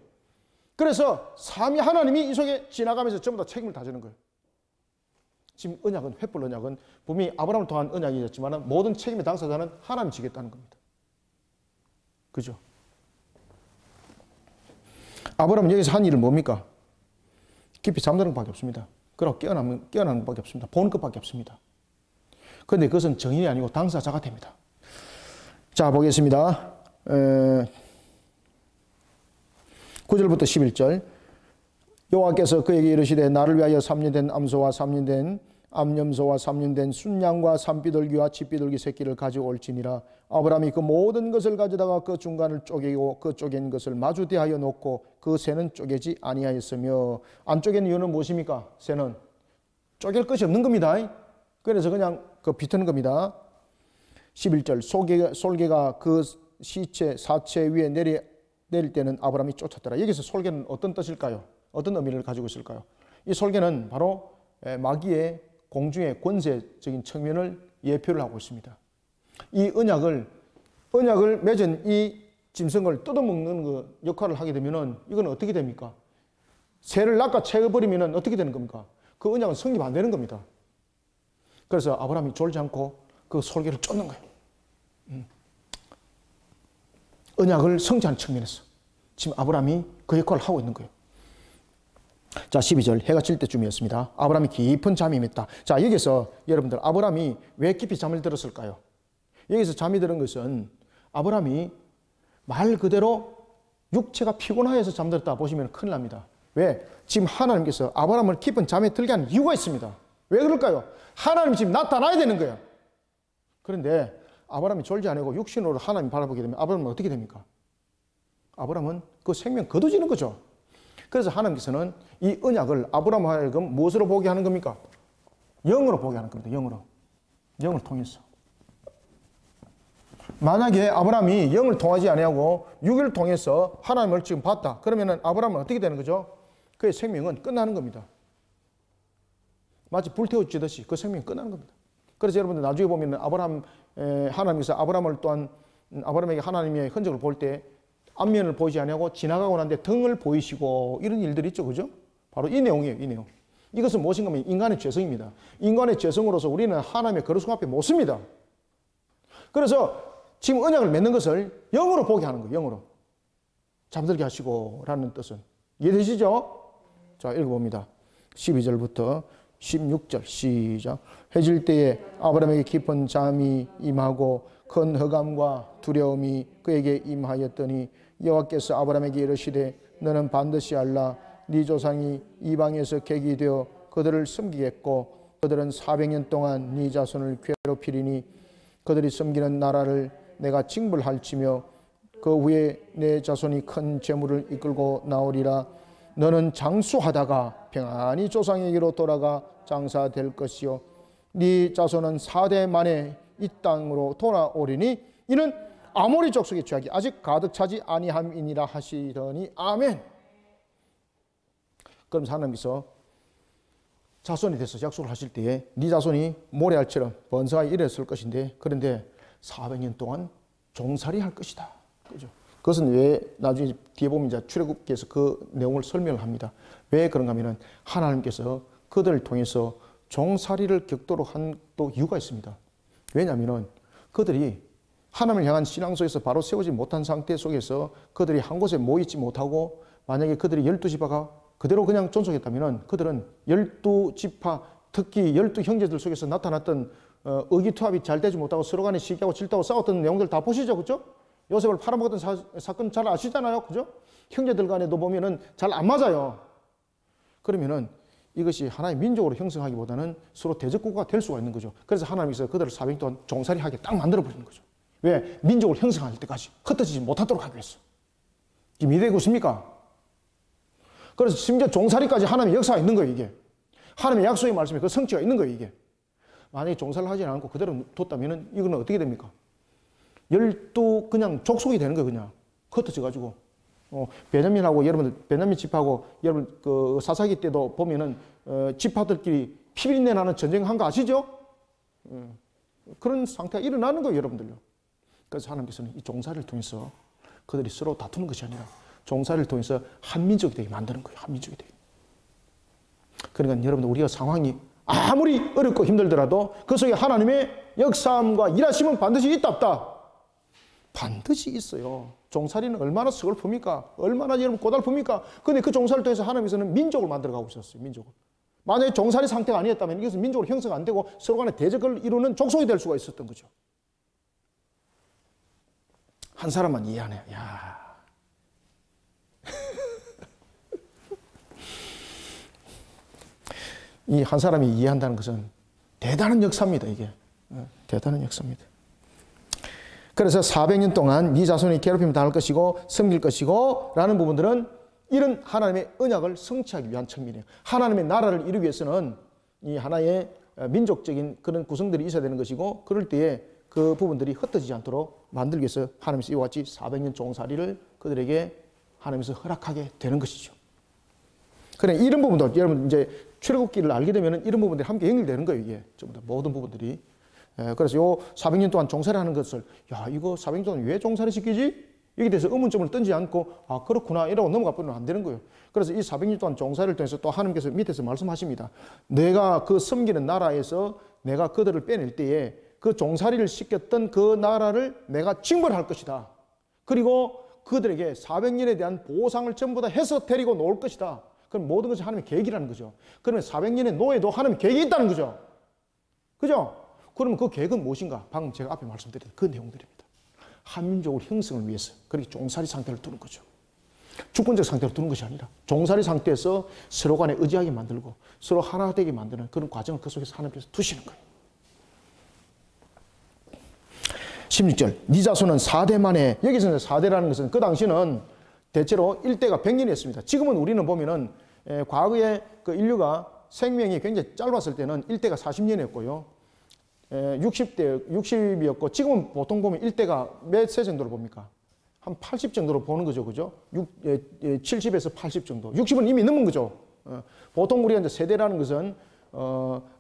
그래서 삼위 하나님이 이 속에 지나가면서 전부 다 책임을 다지는 거예요. 지금 언약은, 횃불 언약은 분명히 아브라함을 통한 언약이었지만 모든 책임의 당사자는 하나님이 지겠다는 겁니다. 그죠? 아브라함은 여기서 한 일은 뭡니까? 깊이 잠드는 것밖에 없습니다. 그러고 깨어나는 것밖에 없습니다. 보는 것밖에 없습니다. 그런데 그것은 정인이 아니고 당사자가 됩니다. 자, 보겠습니다. 9절부터 11절. 여호와께서 그에게 이르시되 나를 위하여 3년 된 암소와 3년 된 암염소와 3년 된 순양과 산비둘기와 쥐비둘기 새끼를 가지고 올지니라. 아브라함이 그 모든 것을 가져다가 그 중간을 쪼개고 그 쪼갠 것을 마주 대하여 놓고 그 새는 쪼개지 아니하였으며. 안 쪼갠 이유는 무엇입니까? 새는 쪼갤 것이 없는 겁니다. 그래서 그냥 그 비트는 겁니다. 11절. 솔개가 그 시체 사체 위에 내릴 때는 아브라함이 쫓았더라. 여기서 솔개는 어떤 뜻일까요? 어떤 의미를 가지고 있을까요? 이 솔개는 바로 마귀의 공중의 권세적인 측면을 예표를 하고 있습니다. 이 언약을 맺은 이 짐승을 뜯어먹는 그 역할을 하게 되면은 이건 어떻게 됩니까? 새를 낚아채버리면은 어떻게 되는 겁니까? 그 언약은 성립 안 되는 겁니다. 그래서 아브라함이 졸지 않고 그 솔개를 쫓는 거예요. 언약을 성취하는 측면에서 지금 아브라함이 그 역할을 하고 있는 거예요. 자, 12절. 해가 질 때쯤이었습니다. 아브라함이 깊은 잠이 맸다. 자, 여기서 여러분들 아브라함이 왜 깊이 잠을 들었을까요? 여기서 잠이 드는 것은 아브라함이 말 그대로 육체가 피곤하여서 잠들었다 보시면 큰일 납니다. 왜? 지금 하나님께서 아브라함을 깊은 잠에 들게 하는 이유가 있습니다. 왜 그럴까요? 하나님이 지금 나타나야 되는 거예요. 그런데 아브라함이 졸지 않고 육신으로 하나님 바라보게 되면 아브라함은 어떻게 됩니까? 아브라함은 그 생명 거두지는 거죠. 그래서 하나님께서는 이 언약을 아브라함 하여금 무엇으로 보게 하는 겁니까? 영으로 보게 하는 겁니다. 영을 통해서. 만약에 아브라함이 영을 통하지 아니하고 육을 통해서 하나님을 지금 봤다. 그러면 아브라함은 어떻게 되는 거죠? 그의 생명은 끝나는 겁니다. 마치 불태워지듯이 그 생명이 끝나는 겁니다. 그래서 여러분들 나중에 보면 하나님께서 아브라함을 또한 아브라함에게 하나님의 흔적을 볼 때 앞면을 보이지 아니하고 지나가고 난 뒤에 등을 보이시고 이런 일들이 있죠. 그죠? 바로 이 내용이에요. 이 내용. 이것은 무엇인가 하면 인간의 죄성입니다. 인간의 죄성으로서 우리는 하나님의 거룩성 앞에 못 섭니다. 그래서 지금 언약을 맺는 것을 영으로 보게 하는 거예요. 영으로. 잠들게 하시고 라는 뜻은. 이해되시죠? 자, 읽어봅니다. 12절부터 16절 시작. 해질 때에 아브라함에게 깊은 잠이 임하고 큰 흑암과 두려움이 그에게 임하였더니 여호와께서 아브라함에게 이르시되 너는 반드시 알라. 네 조상이 이방에서 객이 되어 그들을 섬기겠고 그들은 400년 동안 네 자손을 괴롭히리니 그들이 섬기는 나라를 내가 징벌할지며 그 후에 내 자손이 큰 재물을 이끌고 나오리라. 너는 장수하다가 평안히 조상에게로 돌아가 장사될 것이요 네 자손은 4대 만에 이 땅으로 돌아오리니 이는 아모리 족속의 죄악이 아직 가득 차지 아니함이니라 하시더니 아멘. 그럼 하나님께서 자손이 돼서 약속을 하실 때에 네 자손이 모래알처럼 번성하여 일어설 것인데 그런데 400년 동안 종살이 할 것이다. 그죠? 그것은 왜 나중에 뒤에 보면 이제 출애굽기에서 그 내용을 설명을 합니다. 왜 그런가 하면은 하나님께서 그들을 통해서 종살이를 겪도록 한 또 이유가 있습니다. 왜냐하면 그들이 하나님을 향한 신앙 속에서 바로 세우지 못한 상태 속에서 그들이 한 곳에 모이지 못하고 만약에 그들이 12지파가 그대로 그냥 존속했다면 그들은 12지파 특히 12형제들 속에서 나타났던 의기투합이 잘 되지 못하고 서로 간에 시기하고 질투하고 싸웠던 내용들 다 보시죠. 그죠? 요셉을 팔아먹었던 사건 잘 아시잖아요. 그죠? 형제들 간에도 보면은 잘 안 맞아요. 그러면은 이것이 하나의 민족으로 형성하기보다는 서로 대적국가가 될 수가 있는 거죠. 그래서 하나님께서 그들을 400년 동안 종살이하게 딱 만들어버리는 거죠. 왜? 민족을 형성할 때까지 흩어지지 못하도록 하기 위해서. 지금 이해되고 있습니까? 그래서 심지어 종살이까지 하나님의 역사가 있는 거예요, 이게. 하나님의 약속의 말씀에 그 성취가 있는 거예요, 이게. 만약에 종살을 하지 않고 그대로 뒀다면 이거는 어떻게 됩니까? 12 그냥 족속이 되는 거예요, 그냥. 흩어져가지고. 베냐민하고 여러분들, 베냐민 지파하고 여러분 그 사사기 때도 보면은 지파들끼리 피비린내 나는 전쟁한 거 아시죠? 그런 상태가 일어나는 거예요, 여러분들요. 그래서 하나님께서는 이 종살이를 통해서 그들이 서로 다투는 것이 아니라 종살이를 통해서 한민족이 되게 만드는 거예요, 한민족이 되게. 그러니까 여러분들 우리가 상황이 아무리 어렵고 힘들더라도 그 속에 하나님의 역사함과 일하심은 반드시 있다 없다? 반드시 있어요. 종살이는 얼마나 서글픕니까? 얼마나 여러분 고달픕니까? 근데 그 종살이를 통해서 하나님께서는 민족을 만들어가고 있었어요. 민족을. 만약에 종살이 상태가 아니었다면 이것은 민족으로 형성 안 되고 서로 간에 대적을 이루는 족속이 될 수가 있었던 거죠. 한 사람만 이해하네요. 야. 이 한 사람이 이해한다는 것은 대단한 역사입니다. 이게. 대단한 역사입니다. 그래서 400년 동안 네 자손이 괴롭힘을 당할 것이고 섬길 것이고 라는 부분들은 이런 하나님의 언약을 성취하기 위한 측면이에요. 하나님의 나라를 이루기 위해서는 이 하나의 민족적인 그런 구성들이 있어야 되는 것이고 그럴 때에 그 부분들이 흩어지지 않도록 만들기 위해서 하나님께서 이와 같이 400년 종살이를 그들에게 하나님께서 허락하게 되는 것이죠. 그래 이런 부분도 여러분 이제 출애굽기를 알게 되면 이런 부분들이 함께 연결되는 거예요. 이게 전부 다 모든 부분들이. 그래서 요 400년 동안 종살이 하는 것을 야 이거 400년 동안 왜 종살이 시키지? 여기 대해서 의문점을 던지지 않고 아 그렇구나 이러고 넘어가 버리면 안 되는 거예요. 그래서 이 400년 동안 종살이를 통해서 또 하나님께서 밑에서 말씀하십니다. 내가 그 섬기는 나라에서 내가 그들을 빼낼 때에 그 종살이를 시켰던 그 나라를 내가 징벌할 것이다. 그리고 그들에게 400년에 대한 보상을 전부 다 해서 데리고 놓을 것이다. 그럼 모든 것이 하나님의 계획이라는 거죠. 그러면 400년의 노예도 하나님의 계획이 있다는 거죠. 그죠? 그러면 그 계획은 무엇인가? 방금 제가 앞에 말씀드린 그 내용들입니다. 한민족을 형성을 위해서 그렇게 종살이 상태를 두는 거죠. 주권적 상태로 두는 것이 아니라 종살이 상태에서 서로 간에 의지하게 만들고 서로 하나 되게 만드는 그런 과정을 그 속에서 하나님께서 두시는 거예요. 16절 네 자손은 4대 만에 여기서 4대라는 것은 그 당시는 대체로 1대가 100년이었습니다. 지금은 우리는 보면은 과거에 그 인류가 생명이 굉장히 짧았을 때는 1대가 40년이었고요. 60이었고 지금은 보통 보면 1대가 몇 세 정도로 봅니까? 한 80 정도로 보는 거죠. 그죠? 70에서 80 정도. 60은 이미 넘은 거죠. 보통 우리가 이제 세대라는 것은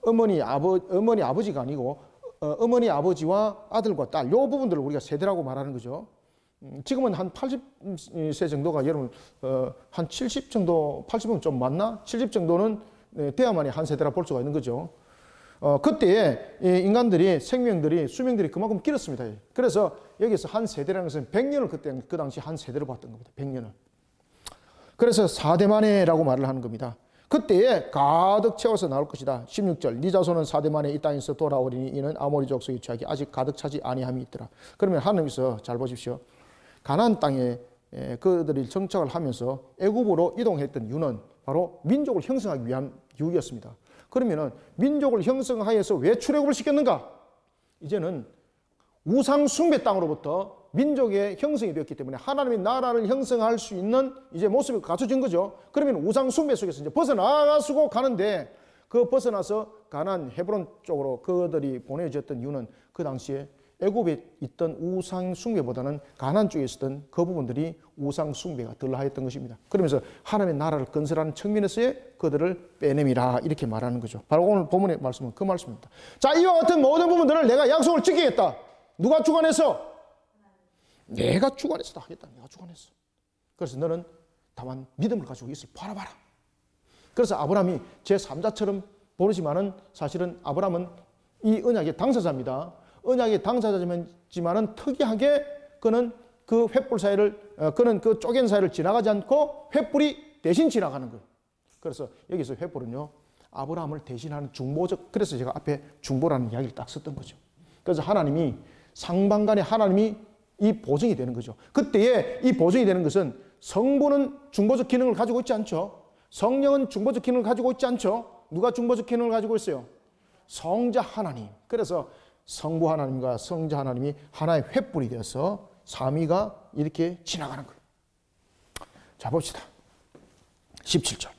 어머니 아버지가 아니고 어머니 아버지와 아들과 딸 요 부분들을 우리가 세대라고 말하는 거죠. 지금은 한 80세 정도가 여러분 한 70 정도 80은 좀 많나? 70 정도는 돼야만이 한 세대라 볼 수가 있는 거죠. 그때에 인간들이 생명들이 수명들이 그만큼 길었습니다. 그래서 여기서 한 세대라는 것은 100년을 그때 그 당시 한 세대로 봤던 겁니다. 100년을. 그래서 4대 만에라고 말을 하는 겁니다. 그때에 가득 채워서 나올 것이다. 16절 네 자손은 4대 만에 이 땅에서 돌아오리니 이는 아모리 족속의 죄악이 아직 가득 차지 아니함이 있더라. 그러면 하나님께서 잘 보십시오. 가나안 땅에 그들이 정착을 하면서 애굽으로 이동했던 이유는 바로 민족을 형성하기 위한 이유였습니다. 그러면은 민족을 형성하여서 왜 출애굽을 시켰는가? 이제는 우상 숭배 땅으로부터 민족의 형성이 되었기 때문에 하나님의 나라를 형성할 수 있는 이제 모습이 갖춰진 거죠. 그러면 우상 숭배 속에서 이제 벗어나가고 가는데 그 벗어나서 가나안 헤브론 쪽으로 그들이 보내졌던 이유는 그 당시에 애굽에 있던 우상 숭배보다는 가나안 쪽에 있었던 그 부분들이 우상 숭배가 덜 하였던 것입니다. 그러면서 하나님의 나라를 건설하는 측면에서의 그들을 빼냄이라 이렇게 말하는 거죠. 바로 오늘 본문의 말씀은 그 말씀입니다. 자, 이와 같은 모든 부분들을 내가 약속을 지키겠다. 누가 주관해서? 내가 주관해서 다 하겠다. 내가 주관해서. 그래서 너는 다만 믿음을 가지고 있을 바라봐라. 그래서 아브라함이 제 3자처럼 모르지만은 사실은 아브라함은 이 언약의 당사자입니다. 언약의 당사자지만은 특이하게 그는 그 횃불 사이를 그는 그 쪼갠 사이를 지나가지 않고 횃불이 대신 지나가는 거예요. 그래서 여기서 횃불은요 아브라함을 대신하는 중보적, 그래서 제가 앞에 중보라는 이야기를 딱 썼던 거죠. 그래서 하나님이 상방간에 하나님이 이 보증이 되는 거죠. 그때에 이 보증이 되는 것은 성부는 중보적 기능을 가지고 있지 않죠. 성령은 중보적 기능을 가지고 있지 않죠. 누가 중보적 기능을 가지고 있어요? 성자 하나님. 그래서 성부 하나님과 성자 하나님이 하나의 횃불이 되어서 삼위가 이렇게 지나가는 거예요. 자 봅시다. 17절.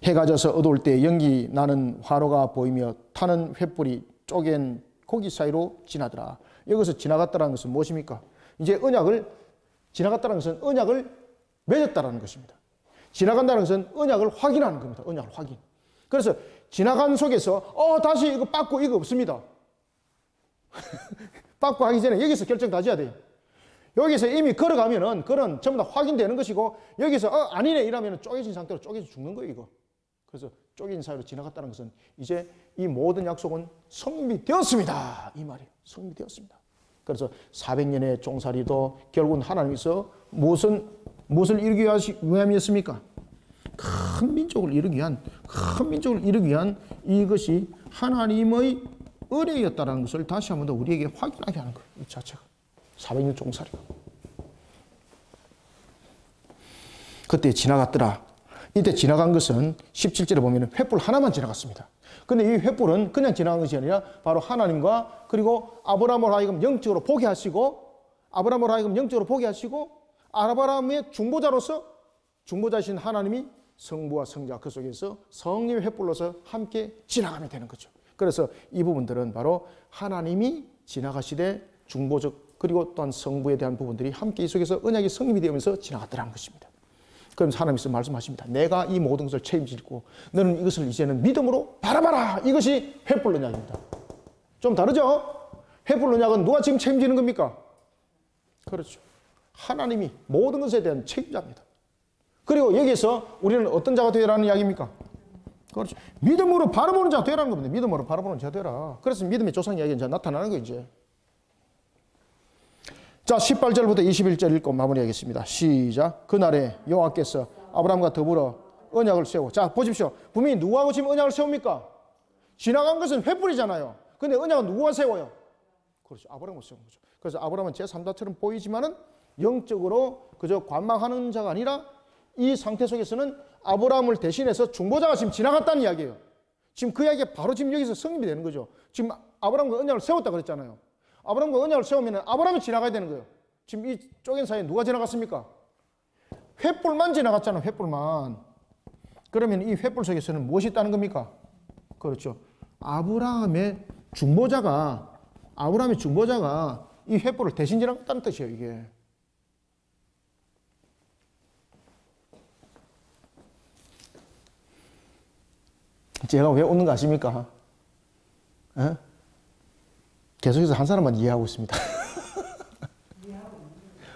해가 져서 어두울 때 연기 나는 화로가 보이며 타는 횃불이 쪼갠 고기 사이로 지나더라. 여기서 지나갔다는 것은 무엇입니까? 이제 언약을 지나갔다는 것은 언약을 맺었다는 것입니다. 지나간다는 것은 언약을 확인하는 겁니다. 언약을 확인. 그래서 지나간 속에서 다시 이거 빠꾸 이거 없습니다. 빠꾸 하기 전에 여기서 결정 다 지어야 돼요. 여기서 이미 걸어가면은 그건 전부 다 확인되는 것이고 여기서 아니네 이러면은 쪼개진 상태로 쪼개져 죽는 거예요 이거. 그래서 쪼개진 사이로 지나갔다는 것은 이제 이 모든 약속은 성립이 되었습니다. 이 말이에요. 성립이 되었습니다. 그래서 400년의 종살이도 결국은 하나님께서 무엇을 이루기 위함이었습니까? 큰 민족을 이루기 위한 이것이 하나님의 은혜였다는 것을 다시 한 번 더 우리에게 확인하게 하는 거예요. 이 자체가. 400년 종살이가. 그때 지나갔더라. 이때 지나간 것은 17절에 보면 횃불 하나만 지나갔습니다. 근데 이 횃불은 그냥 지나간 것이 아니라 바로 하나님과 그리고 아브라함을 하여금 영적으로 보게 하시고 아브라함의 중보자이신 하나님이 성부와 성자 그 속에서 성령의 횃불로서 함께 지나가면 되는 거죠. 그래서 이 부분들은 바로 하나님이 지나가시되 중보적 그리고 또한 성부에 대한 부분들이 함께 이 속에서 언약이 성립이 되면서 지나갔더라는 것입니다. 그럼 하나님께서 말씀하십니다. 내가 이 모든 것을 책임지고 너는 이것을 이제는 믿음으로 바라봐라. 이것이 횃불 언약입니다. 좀 다르죠? 횃불 언약은 누가 지금 책임지는 겁니까? 그렇죠. 하나님이 모든 것에 대한 책임자입니다. 그리고 여기서 우리는 어떤 자가 되라는 이야기입니까? 그렇죠. 믿음으로 바라보는 자가 되라는 겁니다. 믿음으로 바라보는 자가 되라. 그래서 믿음의 조상 이야기가 이제 나타나는 거예요, 이제. 자, 18절부터 21절 읽고 마무리하겠습니다. 시작. 그날에 여호와께서 아브라함과 더불어 언약을 세우고. 자, 보십시오. 분명히 누구하고 지금 언약을 세웁니까? 지나간 것은 횃불이잖아요. 근데 언약은 누구가 세워요? 그렇죠. 아브라함을 세우는 거죠. 그래서 아브라함은 제3자처럼 보이지만은 영적으로 그저 관망하는 자가 아니라 이 상태 속에서는 아브라함을 대신해서 중보자가 지금 지나갔다는 이야기예요. 지금 그 이야기가 바로 지금 여기서 성립이 되는 거죠. 지금 아브라함과 언약을 세웠다 그랬잖아요. 아브라함과 언약을 세우면 아브라함이 지나가야 되는 거예요. 지금 이 쪼갠 사이에 누가 지나갔습니까? 횃불만 지나갔잖아요. 횃불만. 그러면 이 횃불 속에서는 무엇이 있다는 겁니까? 그렇죠. 아브라함의 중보자가 이 횃불을 대신 지나갔다는 뜻이에요. 이게. 제가 왜 웃는 거 아십니까? 에? 계속해서 한 사람만 이해하고 있습니다.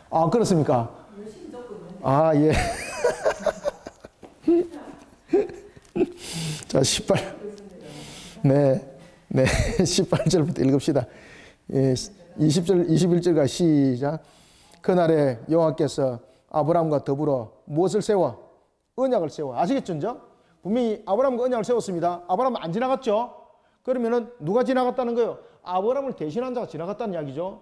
아, 그렇습니까? 아, 예. 자, 18절부터 읽읍시다. 예, 20절, 21절과 시작. 그날에 여호와께서 아브라함과 더불어 무엇을 세워? 언약을 세워. 아시겠죠, 이제? 분명히 아브라함과 언약을 세웠습니다. 아브라함은 안 지나갔죠? 그러면은 누가 지나갔다는 거예요? 아브라함을 대신한 자가 지나갔다는 이야기죠.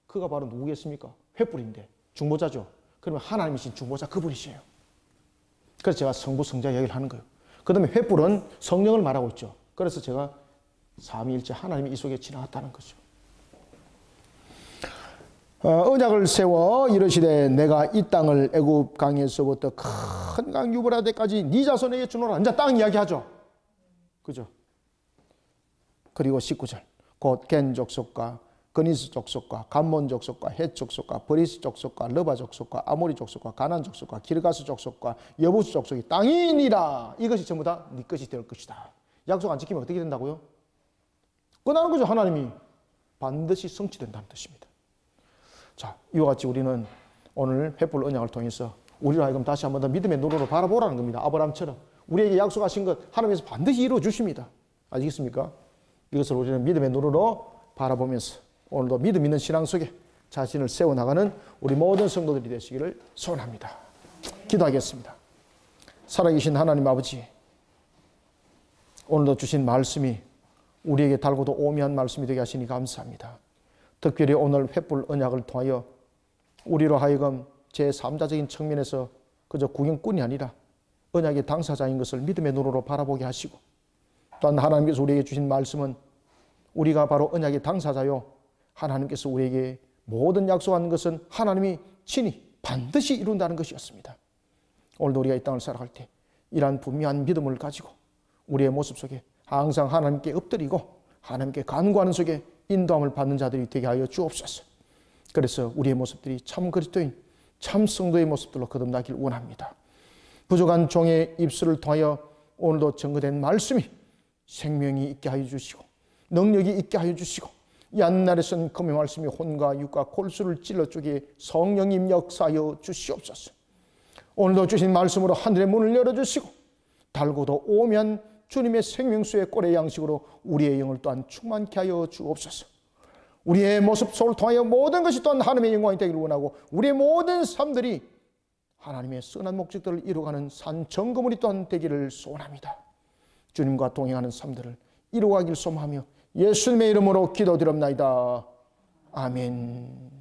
그가 바로 누구겠습니까? 횃불인데 중보자죠. 그러면 하나님이신 중보자 그분이시에요. 그래서 제가 성부 성자 이야기를 하는 거예요. 그 다음에 횃불은 성령을 말하고 있죠. 그래서 제가 삼위일체 하나님이 이 속에 지나갔다는 거죠. 언약을 세워 이르시되 내가 이 땅을 애굽 강에서부터 큰 강 유브라데까지 네 자손에게 주노라. 이제 땅 이야기하죠. 그죠? 그리고 19절 곧 겐 족속과 그니스 족속과 감몬 족속과 헷 족속과 브리스 족속과 르바 족속과 아모리 족속과 가난 족속과 기르가스 족속과 여부스 족속이 땅이니라. 이것이 전부 다 네 것이 될 것이다. 약속 안 지키면 어떻게 된다고요? 끝나는 거죠. 하나님이 반드시 성취된다는 뜻입니다. 자, 이와 같이 우리는 오늘 횃불 언약을 통해서 우리로 하여금 다시 한번 더 믿음의 눈으로 바라보라는 겁니다. 아브라함처럼 우리에게 약속하신 것 하나님께서 반드시 이루어 주십니다. 아시겠습니까? 이것을 우리는 믿음의 눈으로 바라보면서 오늘도 믿음 있는 신앙 속에 자신을 세워나가는 우리 모든 성도들이 되시기를 소원합니다. 기도하겠습니다. 살아계신 하나님 아버지, 오늘도 주신 말씀이 우리에게 달고도 오묘한 말씀이 되게 하시니 감사합니다. 특별히 오늘 횃불 언약을 통하여 우리로 하여금 제3자적인 측면에서 그저 구경꾼이 아니라 언약의 당사자인 것을 믿음의 눈으로 바라보게 하시고, 또한 하나님께서 우리에게 주신 말씀은 우리가 바로 언약의 당사자요, 하나님께서 우리에게 모든 약속한 것은 하나님이 친히 반드시 이룬다는 것이었습니다. 오늘도 우리가 이 땅을 살아갈 때 이러한 분명한 믿음을 가지고 우리의 모습 속에 항상 하나님께 엎드리고 하나님께 간구하는 속에 인도함을 받는 자들이 되게 하여 주옵소서. 그래서 우리의 모습들이 참 그리스도인, 참 성도의 모습들로 거듭나길 원합니다. 부족한 종의 입술을 통하여 오늘도 증거된 말씀이 생명이 있게 하여 주시고 능력이 있게 하여 주시고, 옛날에 쓴 금의 말씀이 혼과 육과 골수를 찔러 쪼개 성령님 역사하여 주시옵소서. 오늘도 주신 말씀으로 하늘의 문을 열어주시고 달고도 오면 주님의 생명수의 꼴의 양식으로 우리의 영을 또한 충만케 하여 주옵소서. 우리의 모습 속을 통하여 모든 것이 또한 하나님의 영광이 되기를 원하고, 우리의 모든 삶들이 하나님의 선한 목적들을 이루어가는 산 점거물이 또한 되기를 소원합니다. 주님과 동행하는 삶들을 이루어가길 소망하며 예수님의 이름으로 기도드립나이다. 아멘.